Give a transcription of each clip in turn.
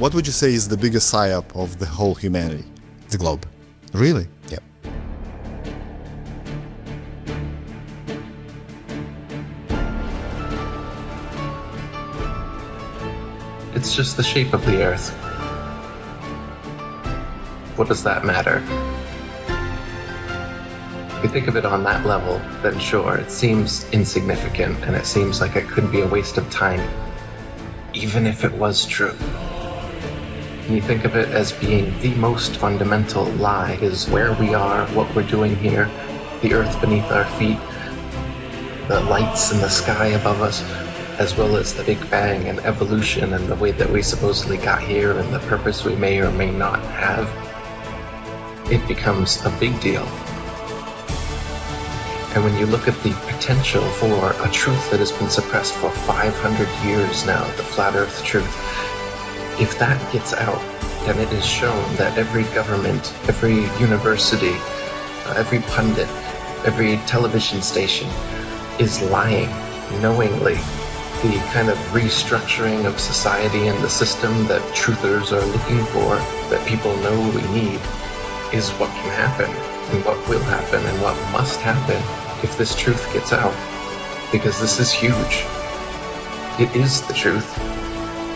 What would you say is the biggest psyop of the whole humanity? The globe. Really? Yep. It's just the shape of the Earth. What does that matter? If you think of it on that level, then sure, it seems insignificant and it seems like it could be a waste of time, even if it was true. And you think of it as being the most fundamental lie is where we are, what we're doing here, the earth beneath our feet, the lights in the sky above us, as well as the Big Bang and evolution and the way that we supposedly got here and the purpose we may or may not have. It becomes a big deal. And when you look at the potential for a truth that has been suppressed for 500 years now, the flat earth truth, if that gets out, then it is shown that every government, every university, every pundit, every television station is lying knowingly. The kind of restructuring of society and the system that truthers are looking for, that people know we need, is what can happen, and what will happen, and what must happen if this truth gets out. Because this is huge. It is the truth.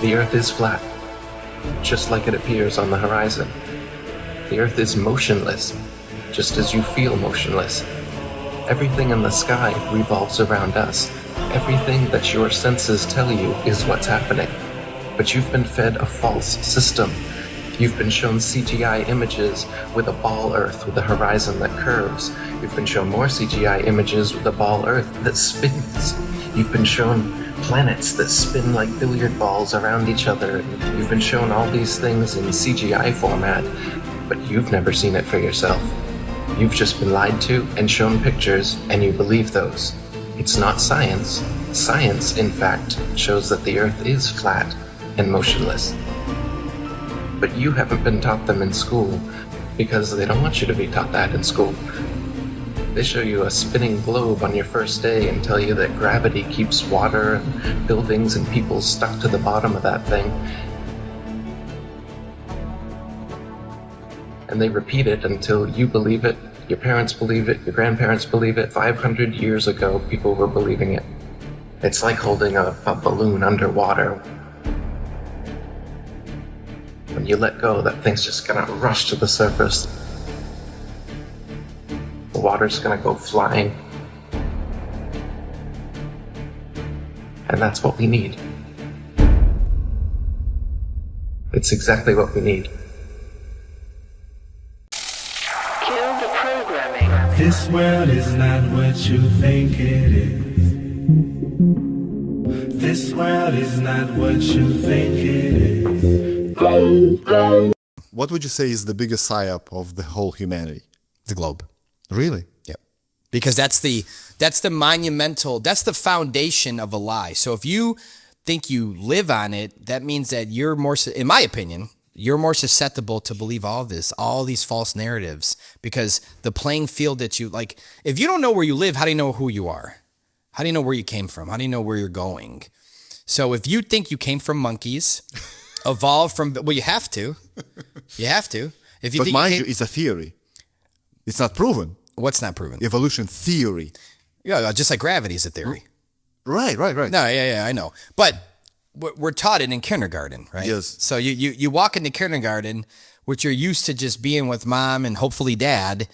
The earth is flat, just like it appears on the horizon. The earth is motionless, just as you feel motionless. Everything in the sky revolves around us. Everything that your senses tell you is what's happening. But you've been fed a false system. You've been shown CGI images with a ball earth with a horizon that curves. You've been shown more CGI images with a ball earth that spins. You've been shown planets that spin like billiard balls around each other. You've been shown all these things in CGI format, but you've never seen it for yourself. You've just been lied to and shown pictures, and you believe those. It's not science. Science, in fact, shows that the earth is flat and motionless. But you haven't been taught them in school because they don't want you to be taught that in school. They show you a spinning globe on your first day and tell you that gravity keeps water and buildings and people stuck to the bottom of that thing. And they repeat it until you believe it, your parents believe it, your grandparents believe it. 500 years ago, people were believing it. It's like holding a balloon underwater. When you let go, that thing's just gonna rush to the surface. The water's gonna go flying. And that's what we need. It's exactly what we need. Kill the programming. This world is not what you think it is. This world is not what you think it is. What would you say is the biggest psyop of the whole humanity? The globe. Really? Yep. Because that's the monumental, that's the foundation of a lie. So if you think you live on it, that means that you're more, in my opinion, you're more susceptible to believe all these false narratives, because the playing field that you, like, if you don't know where you live, how do you know who you are? How do you know where you came from? How do you know where you're going? So if you think you came from monkeys, evolved from, well, you have to. You have to. If you But think mind you, it's a theory. It's not proven. What's not proven? Evolution theory. Yeah, just like gravity is a theory. Right. No, yeah, I know. But we're taught it in kindergarten, right? Yes. So you walk into kindergarten, which you're used to just being with mom and hopefully dad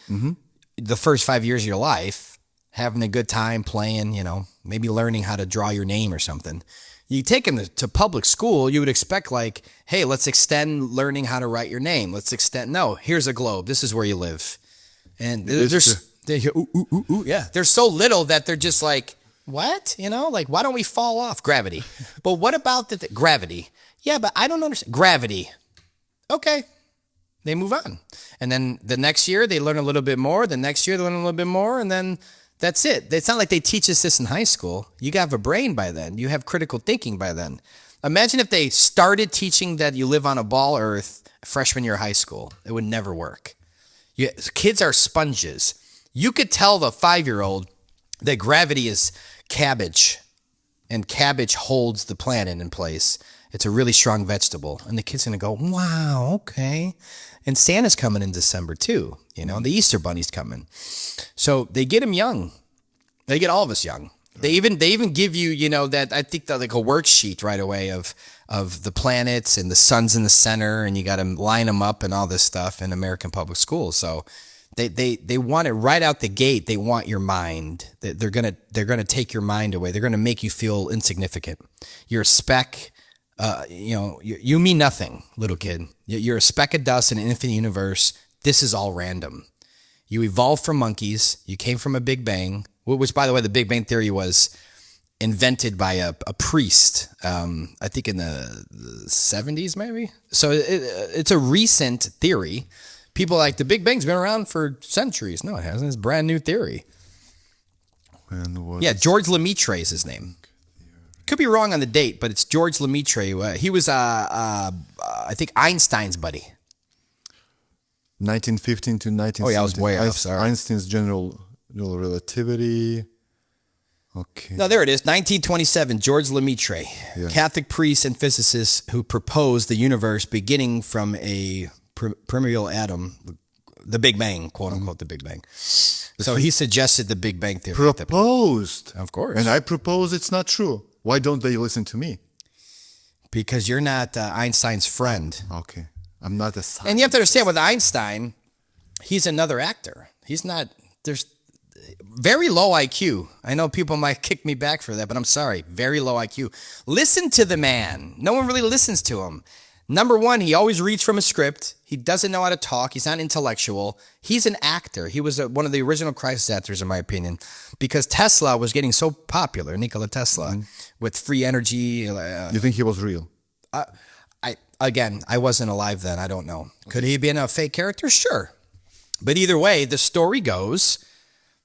the first 5 years of your life, having a good time playing, maybe learning how to draw your name or something. You take them to public school, you would expect like, hey, let's extend learning how to write your name. No, here's a globe. This is where you live. And there's so little that they're just like, what? Like, why don't we fall off? Gravity. But what about gravity? Yeah, but I don't understand. Gravity. Okay. They move on. And then the next year they learn a little bit more. The next year they learn a little bit more. And then that's it. It's not like they teach us this in high school. You have a brain by then. You have critical thinking by then. Imagine if they started teaching that you live on a ball earth freshman year of high school. It would never work. Kids are sponges. You could tell the 5-year-old that gravity is cabbage, and cabbage holds the planet in place. It's a really strong vegetable. And the kid's going to go, wow, okay. And Santa's coming in December too. You know, the Easter Bunny's coming. So they get him young. They get all of us young. They even give you, you know, that I think that like a worksheet right away of the planets and the sun's in the center, and you got to line them up and all this stuff in American public schools. So they want it right out the gate. They want your mind. They're gonna take your mind away. They're gonna make you feel insignificant. You're a speck. You know, you mean nothing, little kid. You're a speck of dust in an infinite universe. This is all random. You evolved from monkeys. You came from a Big Bang, which, by the way, the Big Bang Theory was invented by a priest, I think in the 70s, maybe. So it's a recent theory. People like the Big Bang's been around for centuries. No, it hasn't. It's a brand new theory. Yeah, George Lemaitre is his name. Could be wrong on the date, but it's George Lemaitre. He was, I think, Einstein's buddy. 1915 to 1917. Oh, yeah, I was way off, sorry. Einstein's general relativity. Okay. No, there it is. 1927, George Lemaitre, Catholic priest and physicist who proposed the universe beginning from a primordial atom, the Big Bang, quote unquote, the Big Bang. So he suggested the Big Bang theory. Proposed. Of course. And I propose it's not true. Why don't they listen to me? Because you're not Einstein's friend. Okay. I'm not a scientist. And you have to understand with Einstein, he's another actor. He's not, there's very low IQ. I know people might kick me back for that, but I'm sorry. Very low IQ. Listen to the man. No one really listens to him. Number one, he always reads from a script. He doesn't know how to talk. He's not intellectual. He's an actor. He was one of the original crisis actors, in my opinion, because Tesla was getting so popular, Nikola Tesla, with free energy. You think he was real? I wasn't alive then. I don't know. Could he have been a fake character? Sure. But either way, the story goes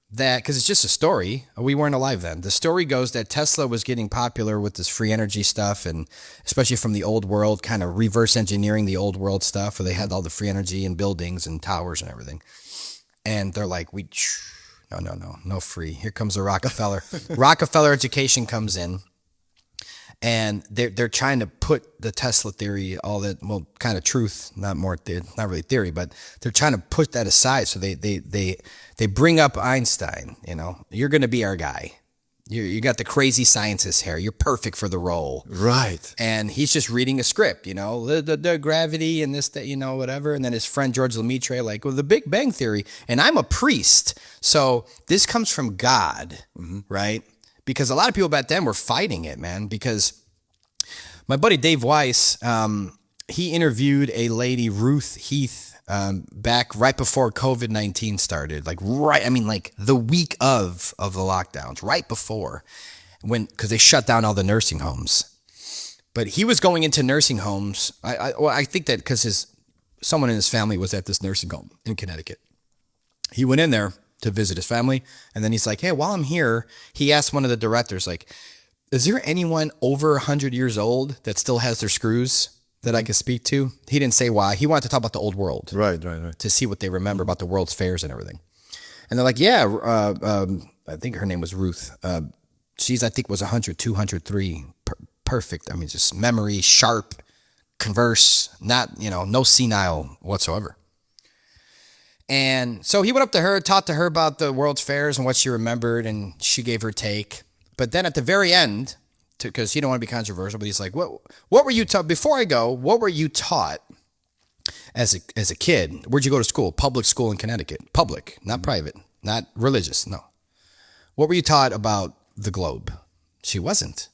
that, because it's just a story, we weren't alive then. The story goes that Tesla was getting popular with this free energy stuff, and especially from the old world, kind of reverse engineering the old world stuff, where they had all the free energy in buildings and towers and everything. And they're like, no free. Here comes the Rockefeller. Rockefeller education comes in. And they're trying to put the Tesla theory, all that, well, kind of truth, not really theory, but they're trying to put that aside. So they bring up Einstein. You know, you're going to be our guy. You got the crazy scientist hair. You're perfect for the role. Right. And he's just reading a script. You know, the gravity and this, that, you know, whatever. And then his friend George Lemaitre, like, well, the Big Bang Theory. And I'm a priest, so this comes from God, right? Because a lot of people back then were fighting it, man. Because my buddy Dave Weiss, he interviewed a lady, Ruth Heath, back right before COVID-19 started. Like the week of the lockdowns, right before, because they shut down all the nursing homes. But he was going into nursing homes. I think that because someone in his family was at this nursing home in Connecticut. He went in there to visit his family. And then he's like, hey, while I'm here, he asked one of the directors, like, is there anyone over 100 years old that still has their screws that I can speak to? He didn't say why. He wanted to talk about the old world. Right. To see what they remember about the world's fairs and everything. And they're like, yeah, I think her name was Ruth. She's, I think, was 100, 203. Perfect. I mean, just memory, sharp, converse, not, no senile whatsoever. And so he went up to her, talked to her about the world's fairs and what she remembered, and she gave her take. But then at the very end, because he don't want to be controversial, but he's like, what were you taught? Before I go, what were you taught as a kid? Where'd you go to school? Public school in Connecticut. Public, not private, not religious, no. What were you taught about the globe? She wasn't.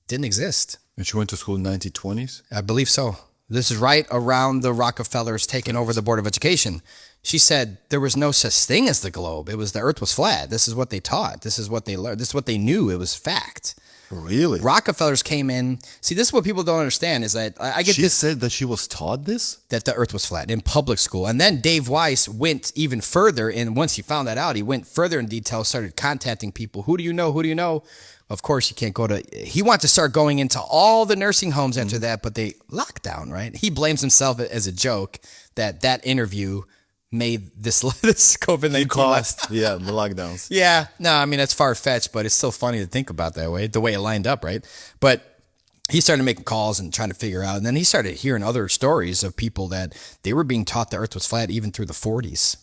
Didn't exist. And she went to school in the 1920s? I believe so. This is right around the Rockefellers taking over the Board of Education. She said there was no such thing as the globe. It was the earth was flat. This is what they taught. This is what they learned. This is what they knew. It was fact. Really? Rockefellers came in. See, this is what people don't understand is that I get She this. said that she was taught this? That the earth was flat in public school. And then Dave Weiss went even further. And once he found that out, he went further in detail, started contacting people. Who do you know? Who do you know? Of course, you can't go to, he wanted to start going into all the nursing homes after that, but they locked down, right? He blames himself as a joke that interview made this COVID-19 caused, the lockdowns. Yeah, no, I mean, that's far-fetched, but it's still funny to think about that way, the way it lined up, right? But he started making calls and trying to figure out. And then he started hearing other stories of people that they were being taught the earth was flat even through the 40s,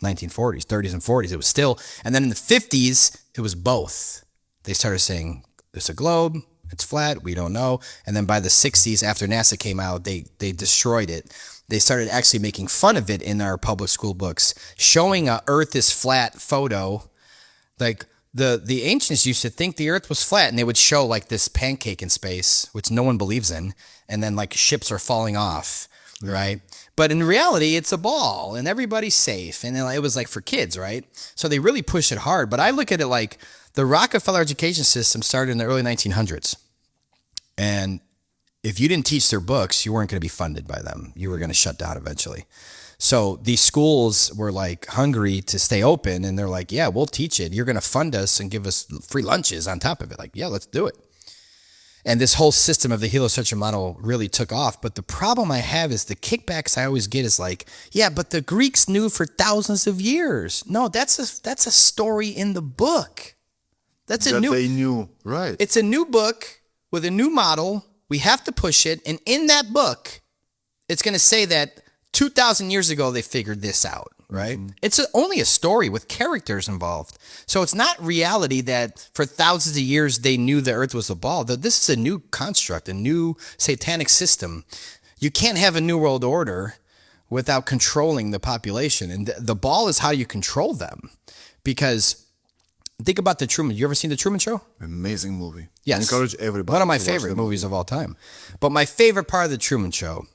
1940s, 30s and 40s. It was still, and then in the 50s, it was both. They started saying, it's a globe, it's flat, we don't know. And then by the 60s, after NASA came out, they destroyed it. They started actually making fun of it in our public school books, showing a earth is flat photo. Like the ancients used to think the earth was flat, and they would show like this pancake in space, which no one believes in. And then like ships are falling off, right? But in reality, it's a ball and everybody's safe. And it was like for kids, right? So they really push it hard. But I look at it like the Rockefeller education system started in the early 1900s. And if you didn't teach their books, you weren't going to be funded by them. You were going to shut down eventually. So these schools were like hungry to stay open, and they're like, yeah, we'll teach it. You're going to fund us and give us free lunches on top of it. Like, yeah, let's do it. And this whole system of the heliocentric model really took off. But the problem I have is the kickbacks I always get is like, yeah, but the Greeks knew for thousands of years. No, that's a story in the book. That they knew, right? It's a new book with a new model. We have to push it. And in that book, it's going to say that 2,000 years ago, they figured this out, right? Mm-hmm. It's only a story with characters involved. So it's not reality that for thousands of years, they knew the earth was a ball. This is a new construct, a new satanic system. You can't have a new world order without controlling the population. And the ball is how you control them. Because think about the Truman. You ever seen the Truman Show? Amazing movie. Yes. I encourage everybody. One of my favorite movies of all time. But my favorite part of the Truman Show,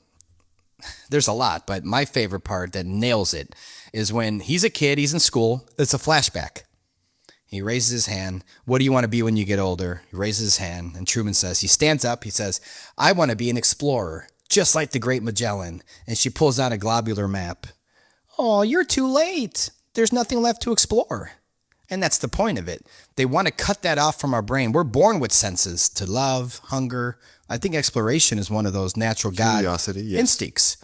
there's a lot, but my favorite part that nails it is when he's a kid, he's in school. It's a flashback. He raises his hand. What do you want to be when you get older? He raises his hand, and Truman says, he stands up. He says, I want to be an explorer, just like the great Magellan. And she pulls out a globular map. Oh, you're too late. There's nothing left to explore. And that's the point of it. They want to cut that off from our brain. We're born with senses to love, hunger. I think exploration is one of those natural God instincts.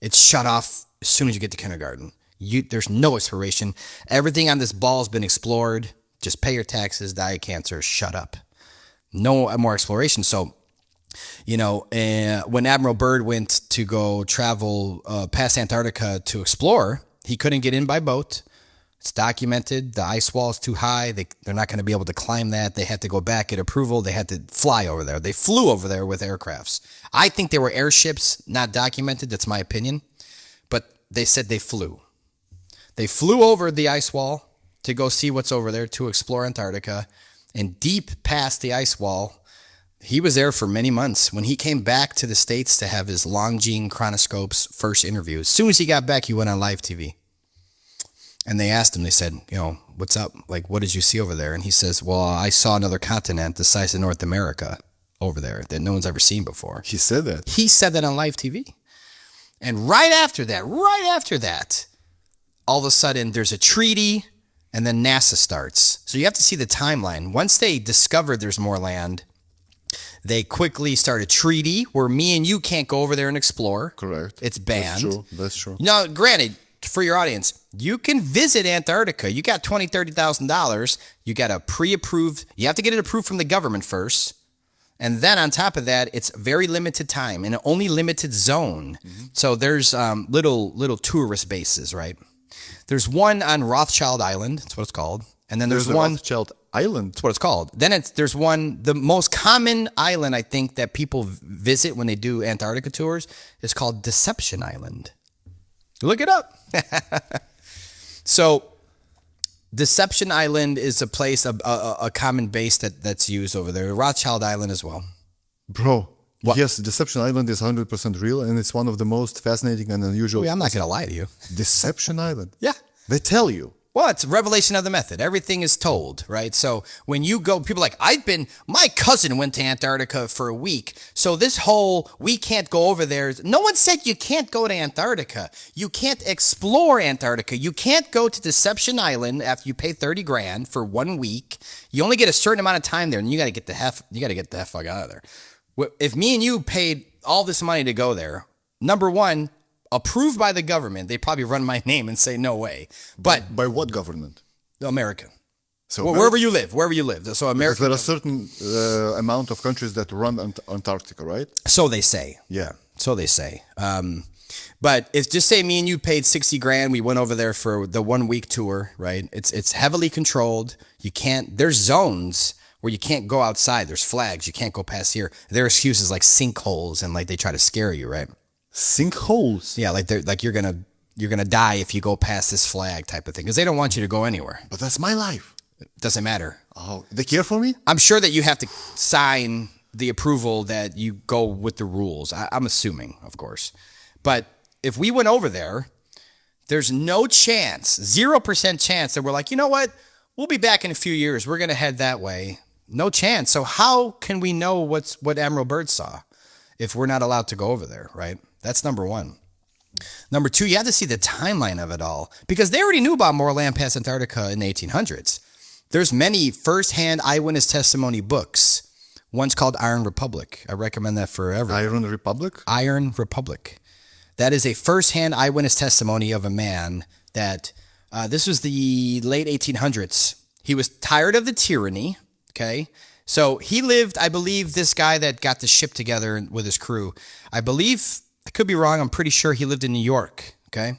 It's shut off as soon as you get to kindergarten. There's no exploration. Everything on this ball has been explored. Just pay your taxes, die of cancer, shut up. No more exploration. So, when Admiral Byrd went to go travel past Antarctica to explore, he couldn't get in by boat. It's documented. The ice wall is too high. They're not going to be able to climb that. They had to go back, get approval. They had to fly over there. They flew over there with aircrafts. I think they were airships, not documented. That's my opinion. But they said they flew. They flew over the ice wall to go see what's over there, to explore Antarctica. And deep past the ice wall, he was there for many months. When he came back to the States to have his Longines chronoscope's first interview, as soon as he got back, he went on live TV. And they asked him, they said, what's up? Like, what did you see over there? And he says, well, I saw another continent the size of North America over there that no one's ever seen before. He said that? He said that on live TV. And right after that, all of a sudden there's a treaty and then NASA starts. So you have to see the timeline. Once they discovered there's more land, they quickly start a treaty where me and you can't go over there and explore. Correct. It's banned. That's true. Now, granted, for your audience, you can visit Antarctica. You got $20,000, $30,000. You got a pre-approved. You have to get it approved from the government first. And then on top of that, it's very limited time and only limited zone. Mm-hmm. So there's little tourist bases, right? There's one on Rothschild Island. That's what it's called. And then there's one. Rothschild Island. That's what it's called. Then there's one, the most common island I think that people visit when they do Antarctica tours is called Deception Island. Look it up. So Deception Island is a place, a common base that's used over there. Rothschild Island as well. Bro, what? Yes, Deception Island is 100% real, and it's one of the most fascinating and unusual. I'm not going to lie to you. Deception Island? Yeah. They tell you. Well, it's a revelation of the method. Everything is told, right? So when you go, people are like, my cousin went to Antarctica for a week. So this whole, we can't go over there. No one said you can't go to Antarctica. You can't explore Antarctica. You can't go to Deception Island after you pay $30,000 for 1 week. You only get a certain amount of time there, and you got to get the fuck out of there. If me and you paid all this money to go there, number one, approved by the government, they probably run my name and say no way. But by what government? America. So wherever you live. So because America. there are certain amount of countries that run Antarctica, right? So they say. Yeah. So they say. But it's just say me and you paid 60 grand. We went over there for the 1 week tour, right? It's heavily controlled. You can't, there's zones where you can't go outside. There's flags. You can't go past here. Their excuses like sinkholes and like they try to scare you, right? Sinkholes. Yeah. Like they're like, you're going to die if you go past this flag type of thing. Cause they don't want you to go anywhere. But that's my life. It doesn't matter. Oh, they care for me? I'm sure that you have to sign the approval that you go with the rules. I'm assuming, of course. But if we went over there, there's no chance, 0% chance that we're like, you know what? We'll be back in a few years. We're going to head that way. No chance. So how can we know what Admiral Byrd saw if we're not allowed to go over there, right? That's number one. Number two, you have to see the timeline of it all because they already knew about more land past Antarctica in the 1800s. There's many firsthand eyewitness testimony books. One's called Iron Republic. I recommend that forever. Iron Republic? Iron Republic. That is a firsthand eyewitness testimony of a man that this was the late 1800s. He was tired of the tyranny, okay? So he lived, I believe, this guy that got the ship together with his crew, I believe, I could be wrong, I'm pretty sure he lived in New York, okay?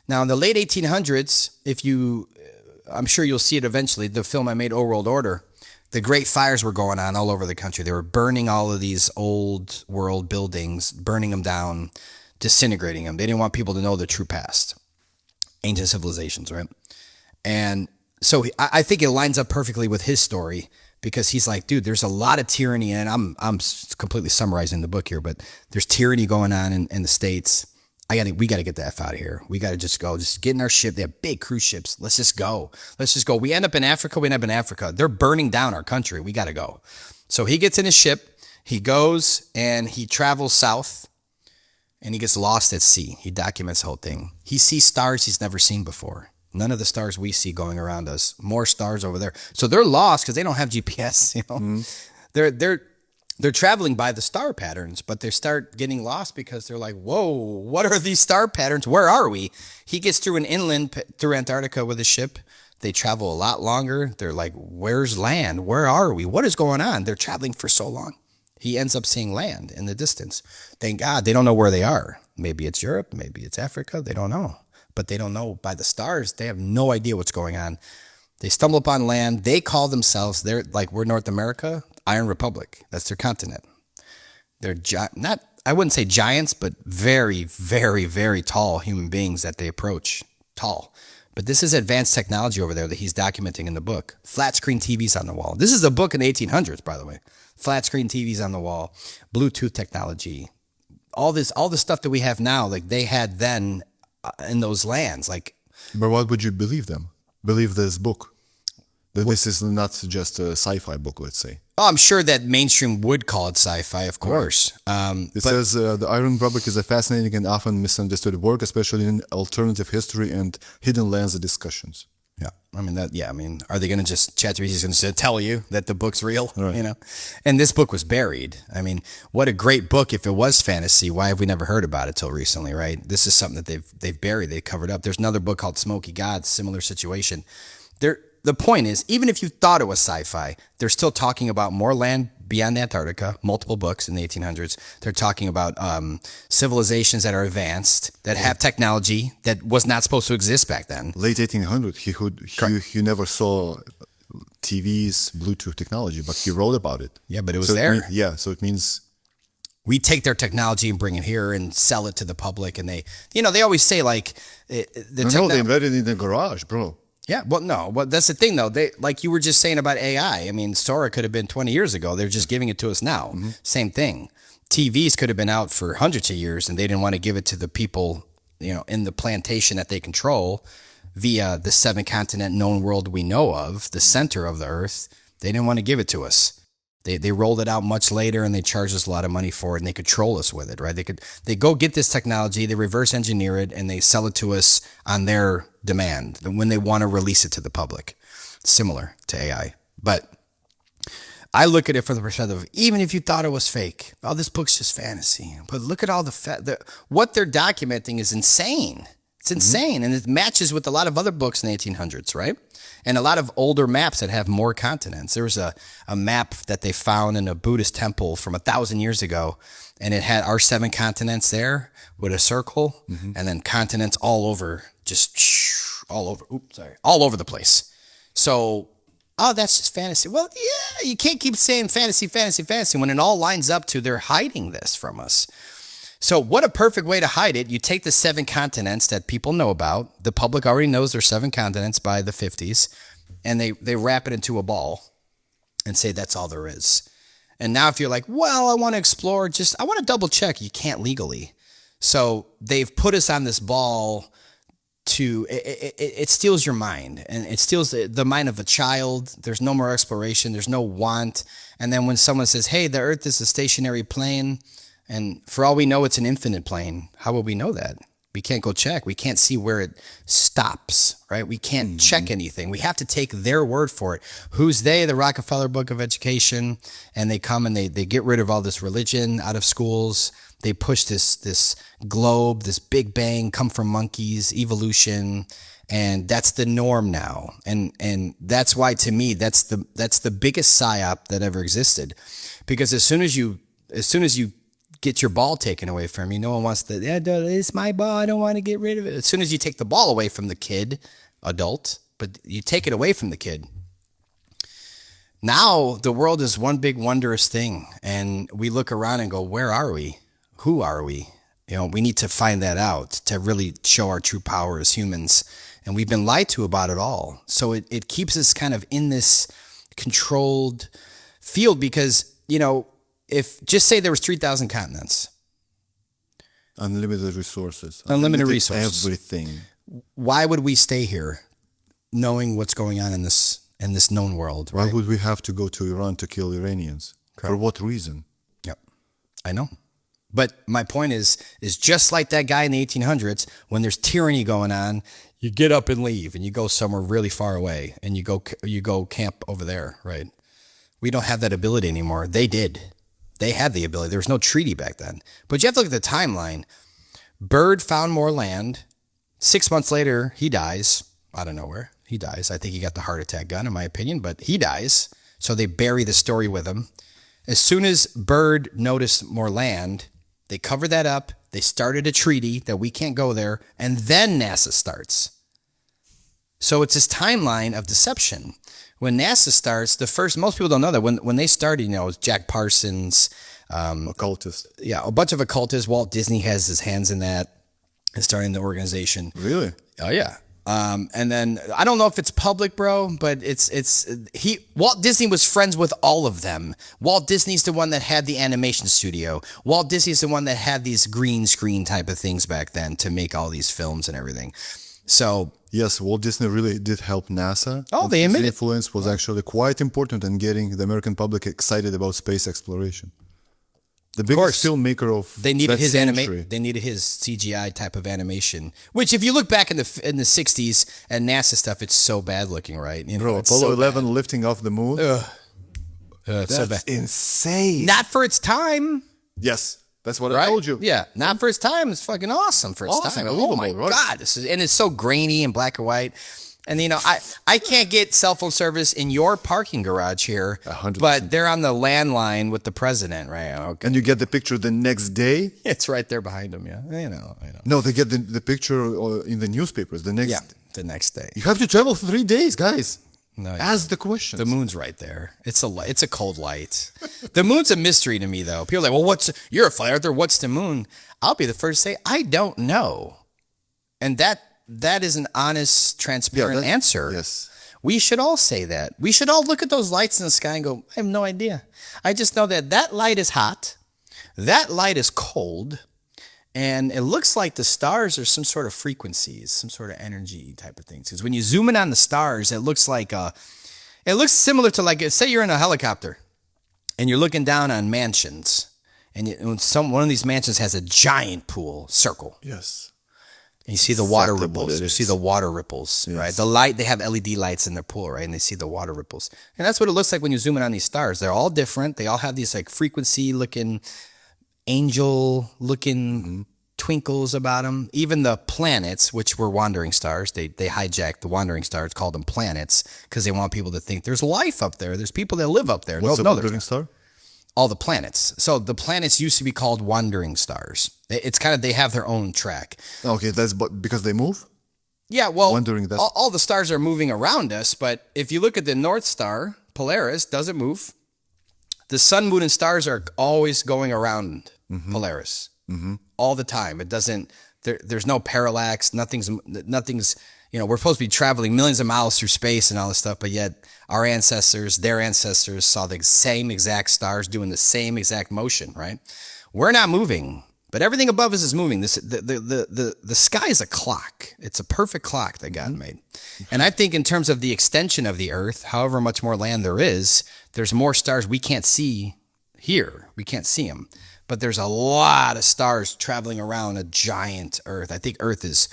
Now, in the late 1800s, I'm sure you'll see it eventually, the film I made, Old World Order, the great fires were going on all over the country. They were burning all of these old world buildings, burning them down, disintegrating them. They didn't want people to know the true past, ancient civilizations, right? And so I think it lines up perfectly with his story because he's like, dude, there's a lot of tyranny, and I'm completely summarizing the book here, but there's tyranny going on in the States. We got to get the F out of here. We got to just go, just get in our ship. They have big cruise ships. Let's just go. We end up in Africa. They're burning down our country. We got to go. So he gets in his ship. He goes and he travels south. And he gets lost at sea. He documents the whole thing. He sees stars he's never seen before. None of the stars we see going around us. More stars over there. So they're lost because they don't have GPS. You know, they're traveling by the star patterns, but they start getting lost because they're like, "Whoa, what are these star patterns? Where are we?" He gets through an inland through Antarctica with a ship. They travel a lot longer. They're like, "Where's land? Where are we? What is going on?" They're traveling for so long. He ends up seeing land in the distance. Thank God they don't know where they are. Maybe it's Europe, maybe it's Africa. They don't know. But they don't know by the stars. They have no idea what's going on. They stumble upon land. They call themselves, they're like, we're North America, Iron Republic. That's their continent. They're not, I wouldn't say giants, but very, very, very tall human beings that they approach. Tall. But this is advanced technology over there that he's documenting in the book. Flat screen TVs on the wall. This is a book in the 1800s, by the way. Flat screen TVs on the wall, Bluetooth technology, all the stuff that we have now, like they had then in those lands. Like, but what would you believe them? Believe this book? That this is not just a sci-fi book, let's say. Oh, I'm sure that mainstream would call it sci-fi, of course. It says the Iron Republic is a fascinating and often misunderstood work, especially in alternative history and hidden lands discussions. Yeah, I mean are they going to just ChatGPT is going to tell you that the book's real? Right. You know, and this book was buried. I mean, what a great book! If it was fantasy, why have we never heard about it till recently? Right? This is something that they've buried, they covered up. There's another book called Smoky Gods, similar situation. The point is, even if you thought it was sci-fi, they're still talking about more land beyond Antarctica, multiple books in the 1800s. They're talking about civilizations that are advanced, that have technology that was not supposed to exist back then. Late 1800s, he never saw TVs, Bluetooth technology, but he wrote about it. Yeah, but it was there. So it means we take their technology and bring it here and sell it to the public. And they always say like they invented it in the garage, bro. Yeah, well, that's the thing, though. They, like you were just saying about AI. I mean, Sora could have been 20 years ago. They're just giving it to us now. Mm-hmm. Same thing. TVs could have been out for hundreds of years, and they didn't want to give it to the people, in the plantation that they control via the 7-continent known world we know of, the center of the earth. They didn't want to give it to us. They rolled it out much later, and they charged us a lot of money for it, and they control us with it, right? They go get this technology, they reverse engineer it, and they sell it to us on their demand when they want to release it to the public. Similar to AI. But I look at it from the perspective of, even if you thought it was fake, this book's just fantasy. But look at all what they're documenting is insane. It's insane. And it matches with a lot of other books in the 1800s, right? And a lot of older maps that have more continents. There was a map that they found in a Buddhist temple from 1,000 years ago, and it had our 7 continents there with a circle, and then continents all over, just all over. Oops, sorry, all over the place. So, oh, that's just fantasy. Well, yeah, you can't keep saying fantasy, fantasy, fantasy when it all lines up to they're hiding this from us. So what a perfect way to hide it. You take the 7 continents that people know about. The public already knows there's 7 continents by the 50s. And they wrap it into a ball and say that's all there is. And now if you're like, well, I want to explore, I want to double check. You can't legally. So they've put us on this ball to, it steals your mind. And it steals the mind of a child. There's no more exploration. There's no want. And then when someone says, hey, the Earth is a stationary plane, and for all we know, it's an infinite plane. How will we know that? We can't go check. We can't see where it stops, right? We can't check anything. We have to take their word for it. Who's they? The Rockefeller Book of Education. And they come and they get rid of all this religion out of schools. They push this globe, this big bang, come from monkeys, evolution. And that's the norm now. And that's why, to me, that's the biggest psyop that ever existed. Because as soon as you get your ball taken away from you, no one wants to, it's my ball, I don't want to get rid of it. As soon as you take the ball away from the kid, adult, but you take it away from the kid, now the world is one big wondrous thing. And we look around and go, where are we? Who are we? We need to find that out to really show our true power as humans. And we've been lied to about it all. So it keeps us kind of in this controlled field because, if just say there was 3,000 continents. Unlimited resources. Unlimited resources. Everything. Why would we stay here knowing what's going on in this known world? Why right? would we have to go to Iran to kill Iranians? Correct. For what reason? Yep. I know. But my point is just like that guy in the 1800s, when there's tyranny going on, you get up and leave and you go somewhere really far away and you go camp over there, right? We don't have that ability anymore. They did. They had the ability. There was no treaty back then. But you have to look at the timeline. Byrd found more land. 6 months later, he dies. Out of nowhere. He dies. I think he got the heart attack gun, in my opinion, but he dies. So they bury the story with him. As soon as Byrd noticed more land, they covered that up. They started a treaty that we can't go there. And then NASA starts. So it's this timeline of deception. When NASA starts, most people don't know that when they started, it was Jack Parsons, Occultist. Yeah, a bunch of occultists. Walt Disney has his hands in that and starting the organization. Really? Oh yeah. And then I don't know if it's public, bro, but Walt Disney was friends with all of them. Walt Disney's the one that had the animation studio. Walt Disney's the one that had these green screen type of things back then to make all these films and everything. So yes, Walt Disney really did help NASA. Oh, they admit His it. influence was actually quite important in getting the American public excited about space exploration. The biggest filmmaker of they needed that his century. They needed his CGI type of animation. Which, if you look back in the '60s at NASA stuff, it's so bad looking, right? Bro, Apollo 11 lifting off the moon. It's so That's bad. insane. Not for its time. Yes, that's what Right? I told you. Yeah, not for its time. It's fucking awesome for its Awesome, time. Oh my unbelievable, right? God, and it's so grainy and black and white. And I can't get cell phone service in your parking garage here, 100%. but they're on the landline with the president, right? Okay. And you get the picture the next day. It's right there behind him. Yeah, I know. No, they get the picture in the newspapers the next. Yeah, the next day. You have to travel for 3 days, guys. No, you Ask the questions. The moon's right there. It's a cold light. The moon's a mystery to me, though. People are like, well, you're a flat earther. What's the moon? I'll be the first to say, I don't know. And that is an honest, transparent answer. Yes. We should all say that. We should all look at those lights in the sky and go, I have no idea. I just know that light is hot. That light is cold. And it looks like the stars are some sort of frequencies, some sort of energy type of things. Because when you zoom in on the stars, it looks similar to, like, say you're in a helicopter and you're looking down on mansions, and one of these mansions has a giant pool circle. Yes. And you see the water Exactly what ripples. it You is. see the water ripples, Yes. right? The light, they have LED lights in their pool, right? And they see the water ripples. And that's what it looks like when you zoom in on these stars. They're all different. They all have these like frequency looking, angel looking twinkles about them. Even the planets, which were wandering stars, they hijacked the wandering stars, called them planets, because they want people to think there's life up there. There's people that live up there. What's a there's wandering not. star? All the planets. So the planets used to be called wandering stars. It's kind of, they have their own track. Okay, because they move? Yeah, well, Wondering that. all the stars are moving around us, but if you look at the North Star, Polaris doesn't move. The sun, moon, and stars are always going around Polaris all the time. It doesn't. There's no parallax. Nothing's. We're supposed to be traveling millions of miles through space and all this stuff, but yet our ancestors, their ancestors, saw the same exact stars doing the same exact motion. Right? We're not moving. But everything above us is moving. The sky is a clock. It's a perfect clock that God made. And I think in terms of the extension of the earth, however much more land there is, there's more stars we can't see here. We can't see them. But there's a lot of stars traveling around a giant earth. I think earth is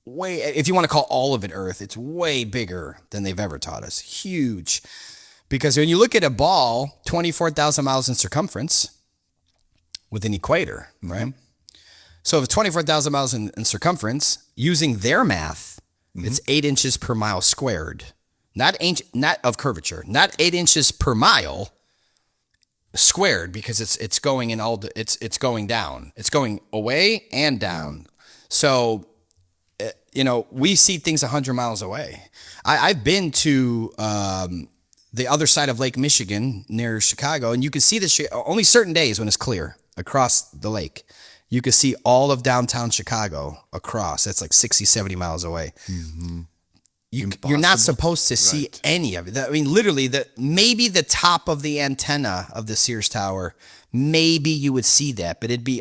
way, if you want to call all of it earth, it's way bigger than they've ever taught us. Huge. Because when you look at a ball, 24,000 miles in circumference, with an equator, right? So if 24,000 miles in circumference, using their math, it's 8 inches per mile squared. Not of curvature, not 8 inches per mile squared, because it's going in it's going down. It's going away and down. So we see things 100 miles away. I've been to the other side of Lake Michigan near Chicago, and you can see this only certain days when it's clear. Across the lake, you can see all of downtown Chicago across. That's like 60, 70 miles away. You're not supposed to see any of it. I mean, literally, maybe the top of the antenna of the Sears Tower, maybe you would see that, but it'd be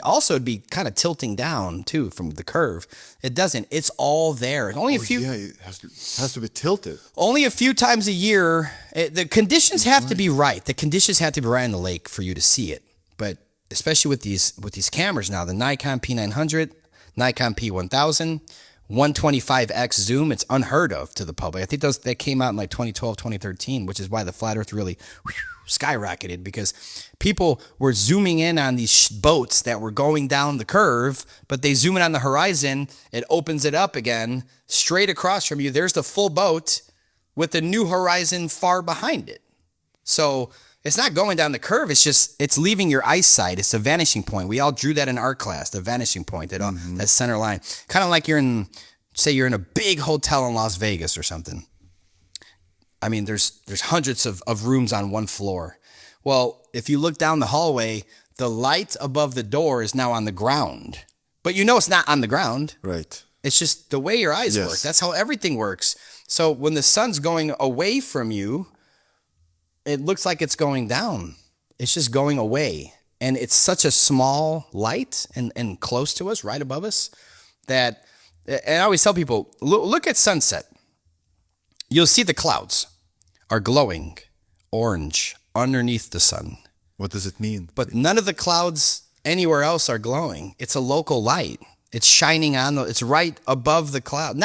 kind of tilting down too from the curve. It doesn't. It's all there. It's only a few. Yeah, it has to be tilted. Only a few times a year. The conditions have to be right. The conditions have to be right in the lake for you to see it. But especially with these cameras now, the Nikon P900, Nikon P1000, 125x zoom, it's unheard of to the public. I think that came out in like 2012, 2013, which is why the flat earth really skyrocketed, because people were zooming in on these boats that were going down the curve, but they zoom in on the horizon, it opens it up again, straight across from you, there's the full boat with the new horizon far behind it. So it's not going down the curve. It's leaving your eyesight. It's a vanishing point. We all drew that in art class, the vanishing point, that center line. Kind of like you're in a big hotel in Las Vegas or something. I mean, there's hundreds of rooms on one floor. Well, if you look down the hallway, the light above the door is now on the ground. But it's not on the ground. Right. It's just the way your eyes work. That's how everything works. So when the sun's going away from you, it looks like it's going down. It's just going away. And it's such a small light and close to us, right above us, that, and I always tell people, look at sunset. You'll see the clouds are glowing orange underneath the sun. What does it mean? But none of the clouds anywhere else are glowing. It's a local light. It's shining on it's right above the cloud.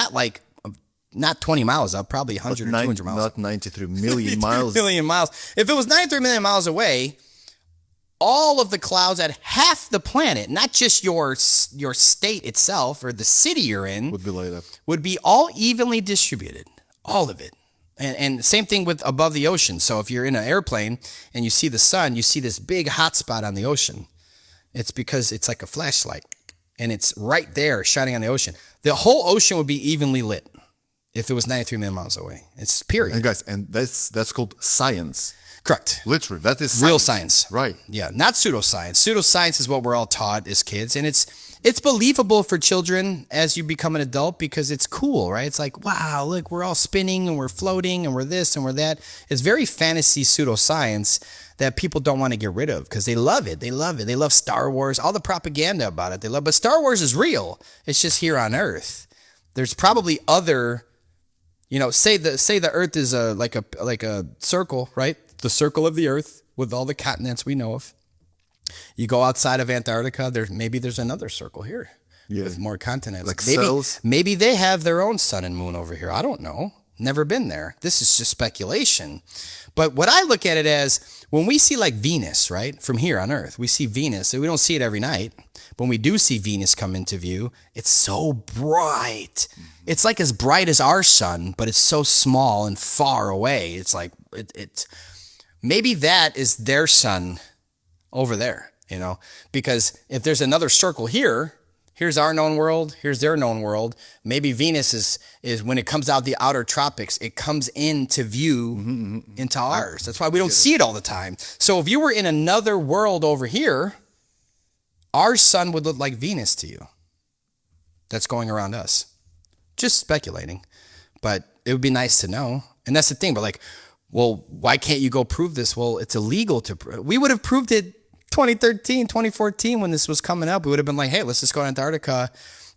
Not 20 miles up, probably 100 or 200 miles. Not 93 million miles. Million miles. If it was 93 million miles away, all of the clouds at half the planet, not just your state itself or the city you're in, would be light up. Would be all evenly distributed. All of it. And same thing with above the ocean. So if you're in an airplane and you see the sun, you see this big hot spot on the ocean. It's because it's like a flashlight. And it's right there shining on the ocean. The whole ocean would be evenly lit if it was 93 million miles away. It's period. And guys, that's called science. Correct. Literally, that is real science. Right. Yeah, not pseudoscience. Pseudoscience is what we're all taught as kids, and it's believable for children as you become an adult because it's cool, right? It's like, wow, look, we're all spinning and we're floating and we're this and we're that. It's very fantasy pseudoscience that people don't want to get rid of because they love it. They love it. They love Star Wars, all the propaganda about it. They love, but Star Wars is real. It's just here on Earth. There's probably other, say the Earth is like a circle, right? The circle of the Earth with all the continents we know of. You go outside of Antarctica, there's another circle here with more continents. Like cells? Maybe they have their own sun and moon over here. I don't know. Never been there. This is just speculation. But what I look at it as, when we see like Venus, right? From here on Earth, we see Venus. We don't see it every night, when we do see Venus come into view, it's so bright. It's like as bright as our sun, but it's so small and far away. It's like it's maybe that is their sun over there, you know, because if there's another circle here, here's our known world, here's their known world. Maybe Venus is when it comes out the outer tropics, it comes into view into ours. That's why we don't see it all the time. So if you were in another world over here, our sun would look like Venus to you. That's going around us. Just speculating. But it would be nice to know. And that's the thing. But like, well, why can't you go prove this? Well, it's illegal to prove. We would have proved it 2013, 2014 when this was coming up. We would have been like, hey, let's just go to Antarctica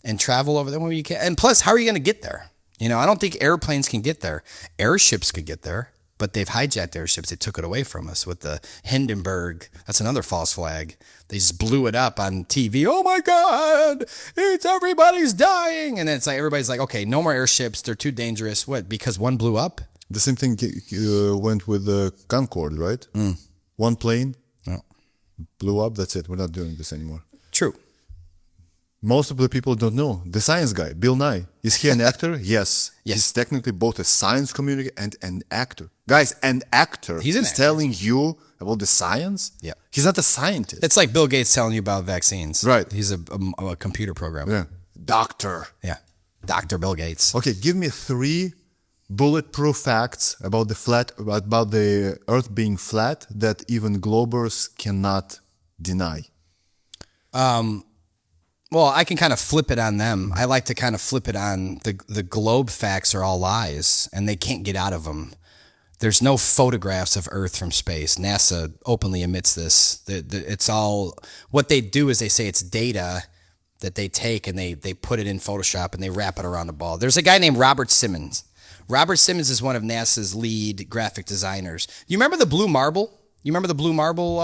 and travel over there when we can. And plus, how are you going to get there? You know, I don't think airplanes can get there. Airships could get there, but they've hijacked airships. They took it away from us with the Hindenburg. That's another false flag. They just blew it up on TV. Oh my God, everybody's dying. And then it's like, everybody's like, okay, no more airships. They're too dangerous. What? Because one blew up? The same thing went with the Concorde, right? One plane blew up. That's it. We're not doing this anymore. True. Most of the people don't know. The science guy, Bill Nye, is he an actor? Yes. He's technically both a science communicator and an actor. Guys, an actor. He's an is actor. telling you about the science. Yeah. He's not a scientist. It's like Bill Gates telling you about vaccines. Right. He's a computer programmer. Yeah. Doctor. Yeah. Dr. Bill Gates. Okay, give me 3 bulletproof facts about the Earth being flat that even globers cannot deny. Well, I can kind of flip it on them. I like to kind of flip it on the globe facts are all lies, and they can't get out of them. There's no photographs of Earth from space. NASA openly admits this. It's all, what they do is they say it's data that they take and they put it in Photoshop and they wrap it around a ball. There's a guy named Robert Simmons. Robert Simmons is one of NASA's lead graphic designers. You remember the blue marble? You remember the blue marble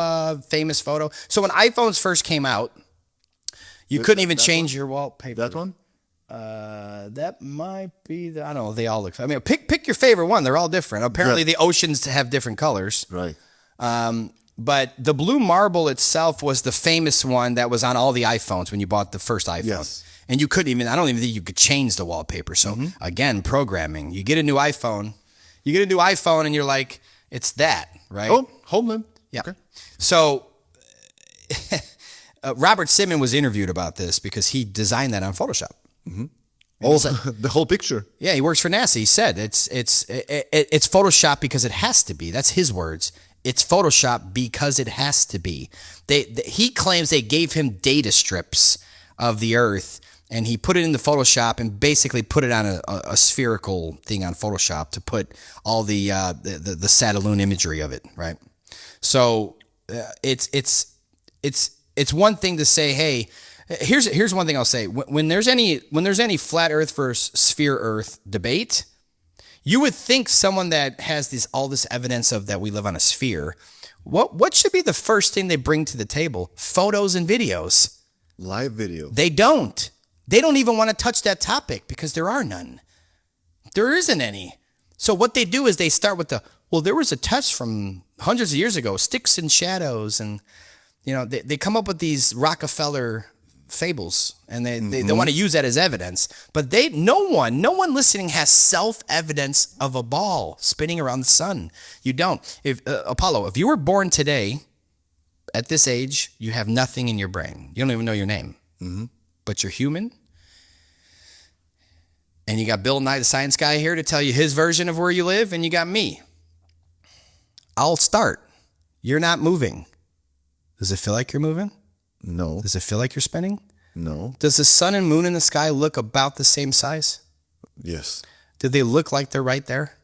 famous photo? So when iPhones first came out, you couldn't even change your wallpaper. That one? That might be I don't know. They all look. I mean, pick your favorite one. They're all different. Apparently, the oceans have different colors. Right. But the blue marble itself was the famous one that was on all the iPhones when you bought the first iPhone. Yes. And you couldn't even. I don't even think you could change the wallpaper. So again, programming. You get a new iPhone. And you're like, it's that, right? Oh, hold on. Yeah. Okay. So. Robert Simmons was interviewed about this because he designed that on Photoshop. The whole picture. Yeah, he works for NASA. He said it's Photoshop because it has to be. That's his words. It's Photoshop because it has to be. He claims they gave him data strips of the Earth, and he put it into Photoshop and basically put it on a spherical thing on Photoshop to put all the Satelloon imagery of it, right? So it's one thing to say, hey, here's one thing I'll say. When there's any flat Earth versus sphere Earth debate, you would think someone that has all this evidence of that we live on a sphere, what should be the first thing they bring to the table? Photos and videos. Live video. They don't. They don't even want to touch that topic because there are none. There isn't any. So what they do is they start with there was a test from hundreds of years ago, sticks and shadows, and they come up with these Rockefeller fables, and they want to use that as evidence. But no one listening has self-evidence of a ball spinning around the sun. You don't. If Apollo, if you were born today, at this age, you have nothing in your brain. You don't even know your name. But you're human. And you got Bill Nye, the science guy, here to tell you his version of where you live, and you got me. I'll start. You're not moving. Does it feel like you're moving? No. Does it feel like you're spinning? No. Does the sun and moon in the sky look about the same size? Yes. Do they look like they're right there?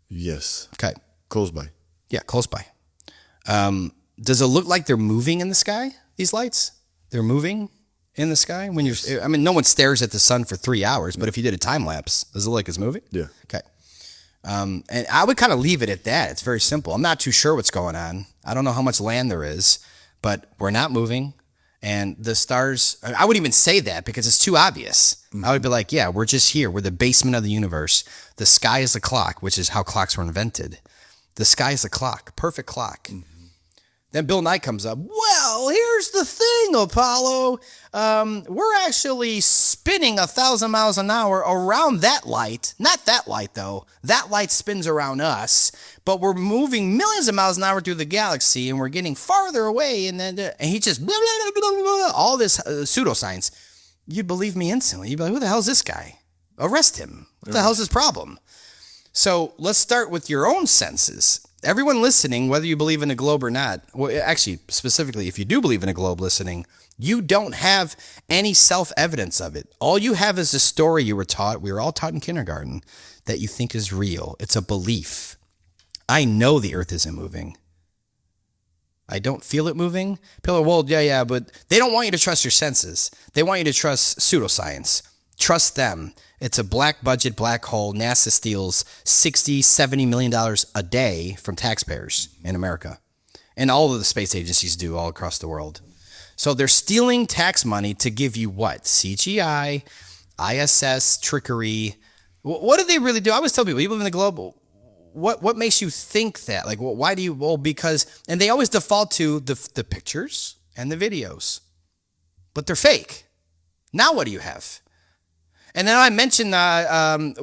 Yes. Okay. Close by. Yeah, close by. Does it look like they're moving in the sky, these lights? They're moving in the sky? No one stares at the sun for 3 hours, but if you did a time lapse, does it look like it's moving? Yeah. Okay. And I would kind of leave it at that. It's very simple. I'm not too sure what's going on. I don't know how much land there is, but we're not moving. And the stars, I wouldn't even say that because it's too obvious. I would be like, yeah, we're just here. We're the basement of the universe. The sky is the clock, which is how clocks were invented. The sky is the clock, perfect clock. Then Bill Nye comes up. Well, here's the thing, Apollo. We're actually spinning 1,000 miles an hour around that light. Not that light, though. That light spins around us, but we're moving millions of miles an hour through the galaxy, and we're getting farther away. And he just blah, blah, blah, blah, blah, all this pseudoscience. You'd believe me instantly. You'd be like, who the hell's this guy? Arrest him. What the hell's his problem? So let's start with your own senses. Everyone listening, whether you believe in a globe or not, well, actually, specifically, if you do believe in a globe listening, you don't have any self-evidence of it. All you have is a story you were taught. We were all taught in kindergarten that you think is real. It's a belief. I know the earth isn't moving. I don't feel it moving. People are, well, yeah, but they don't want you to trust your senses. They want you to trust pseudoscience. Trust them. It's a black budget, black hole. NASA steals $60, $70 million a day from taxpayers in America. And all of the space agencies do all across the world. So they're stealing tax money to give you what? CGI, ISS, trickery. What do they really do? I always tell people, you live in the globe, what makes you think that? Like, why do you? Well, because, and they always default to the pictures and the videos. But they're fake. Now what do you have? And then I mentioned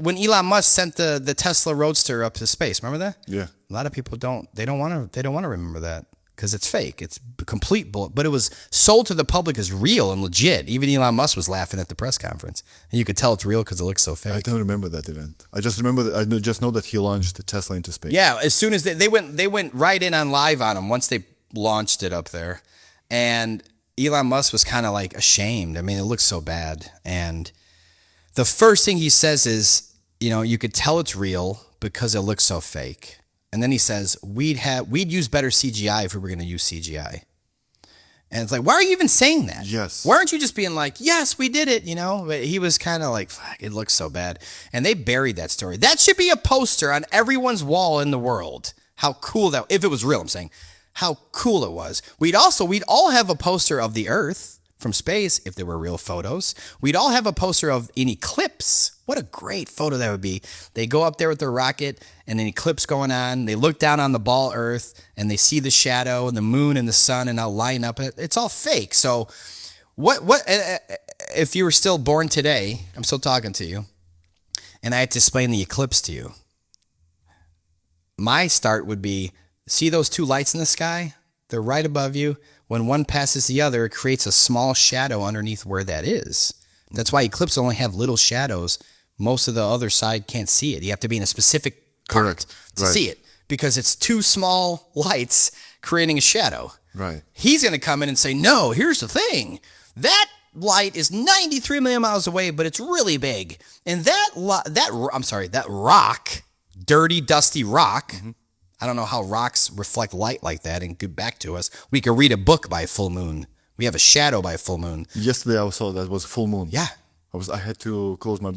when Elon Musk sent the Tesla Roadster up to space. Remember that? Yeah. A lot of people don't want to remember that because it's fake. It's complete bull. But it was sold to the public as real and legit. Even Elon Musk was laughing at the press conference, and you could tell it's real because it looks so fake. I don't remember that event. I just remember that. I just know that he launched the Tesla into space. Yeah. As soon as they went right in on live on him once they launched it up there, and Elon Musk was kind of like ashamed. I mean, it looks so bad. And the first thing he says is, you could tell it's real because it looks so fake. And then he says, we'd use better CGI if we were going to use CGI. And it's like, why are you even saying that? Yes. Why aren't you just being like, yes, we did it, But he was kind of like, fuck, it looks so bad. And they buried that story. That should be a poster on everyone's wall in the world. How cool that, if it was real, I'm saying, how cool it was. We'd all have a poster of the Earth from space if there were real photos. We'd all have a poster of an eclipse. What a great photo that would be. They go up there with their rocket and an eclipse going on. They look down on the ball Earth and they see the shadow and the moon and the sun and all line up. It's all fake. So what if you were still born today, I'm still talking to you, and I had to explain the eclipse to you. My start would be, see those two lights in the sky? They're right above you. When one passes the other, it creates a small shadow underneath where that is. That's why eclipses only have little shadows. Most of the other side can't see it. You have to be in a specific part to see it because it's two small lights creating a shadow. Right. He's going to come in and say, no, here's the thing. That light is 93 million miles away, but it's really big. And that rock, dirty, dusty rock, I don't know how rocks reflect light like that and get back to us. We could read a book by a full moon. We have a shadow by a full moon. Yesterday I saw that was full moon. Yeah. I had to close my...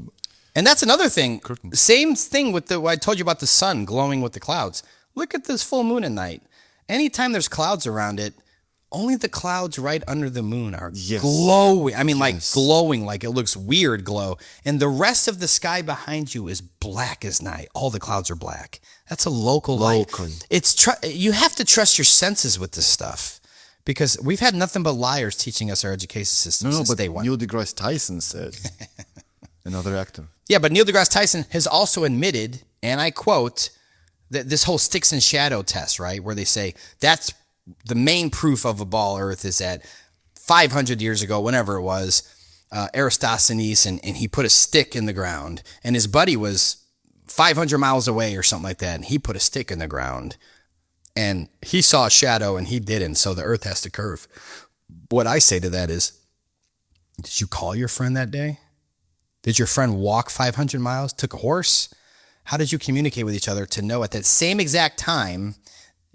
And that's another thing. Curtain. Same thing with what I told you about the sun glowing with the clouds. Look at this full moon at night. Anytime there's clouds around it, only the clouds right under the moon are glowing. I mean, like glowing, like it looks weird glow. And the rest of the sky behind you is black as night. All the clouds are black. That's a local light. You have to trust your senses with this stuff because we've had nothing but liars teaching us our education system since day one. Neil deGrasse Tyson said, another actor. Yeah, but Neil deGrasse Tyson has also admitted, and I quote, that this whole sticks and shadow test, right, where they say that's the main proof of a ball Earth is that 500 years ago, whenever it was, Aristophanes, and he put a stick in the ground, and his buddy was 500 miles away or something like that, and he put a stick in the ground, and he saw a shadow, and he didn't, so the Earth has to curve. What I say to that is, did you call your friend that day? Did your friend walk 500 miles, took a horse? How did you communicate with each other to know at that same exact time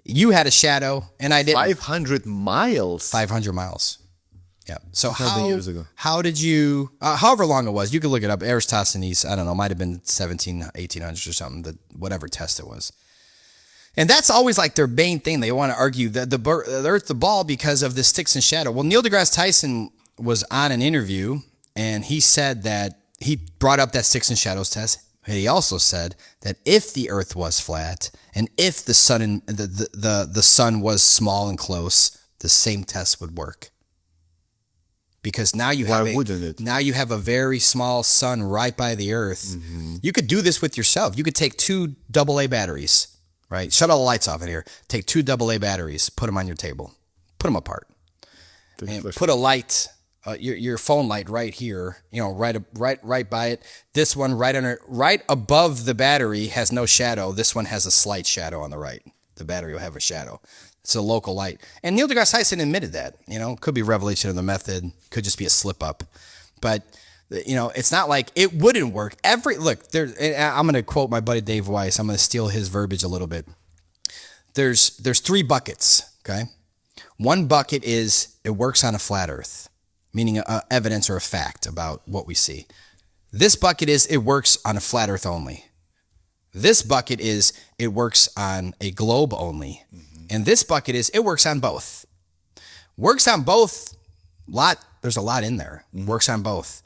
you had a shadow and I didn't? 500 miles? 500 miles. Yeah. So years ago. How did you, however long it was, you could look it up. Aristophanes, I don't know, might have been 1800s or something, whatever test it was. And that's always like their main thing. They want to argue that the Earth, the ball, because of the sticks and shadow. Well, Neil deGrasse Tyson was on an interview and he said that he brought up that sticks and shadows test. And he also said that if the Earth was flat and if the sun was small and close, the same test would work. Because now you have you have a very small sun right by the Earth. You could do this with yourself. You could take 2 AA batteries, right? Shut all the lights off in here. Take 2 AA batteries, put them on your table, put them apart, and put a light, your phone light right here. Right by it. This one right above the battery has no shadow. This one has a slight shadow on the right. The battery will have a shadow. It's a local light. And Neil deGrasse Tyson admitted that. Could be revelation of the method, could just be a slip up. But, it's not like it wouldn't work. I'm going to quote my buddy Dave Weiss. I'm going to steal his verbiage a little bit. There's 3 buckets, okay? One bucket is it works on a flat earth, meaning evidence or a fact about what we see. This bucket is it works on a flat earth only. This bucket is it works on a globe only. And this bucket is it works on both. Works on both. There's a lot in there. Works on both.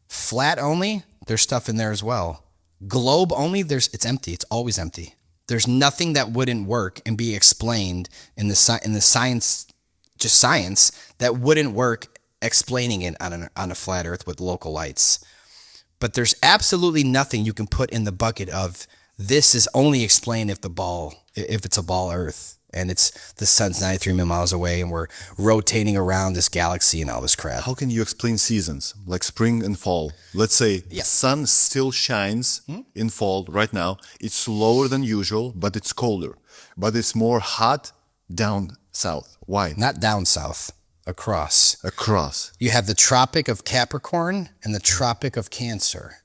Flat only, there's stuff in there as well. Globe only, it's empty. It's always empty. There's nothing that wouldn't work and be explained in the science, just science, that wouldn't work explaining it on a flat earth with local lights. But there's absolutely nothing you can put in the bucket of this is only explained if it's a ball earth. And the sun's 93 million miles away and we're rotating around this galaxy and all this crap. How can you explain seasons like spring and fall? Let's say the sun still shines in fall right now. It's slower than usual, but it's colder. But it's more hot down south. Why? Not down south, across. Across. You have the Tropic of Capricorn and the Tropic of Cancer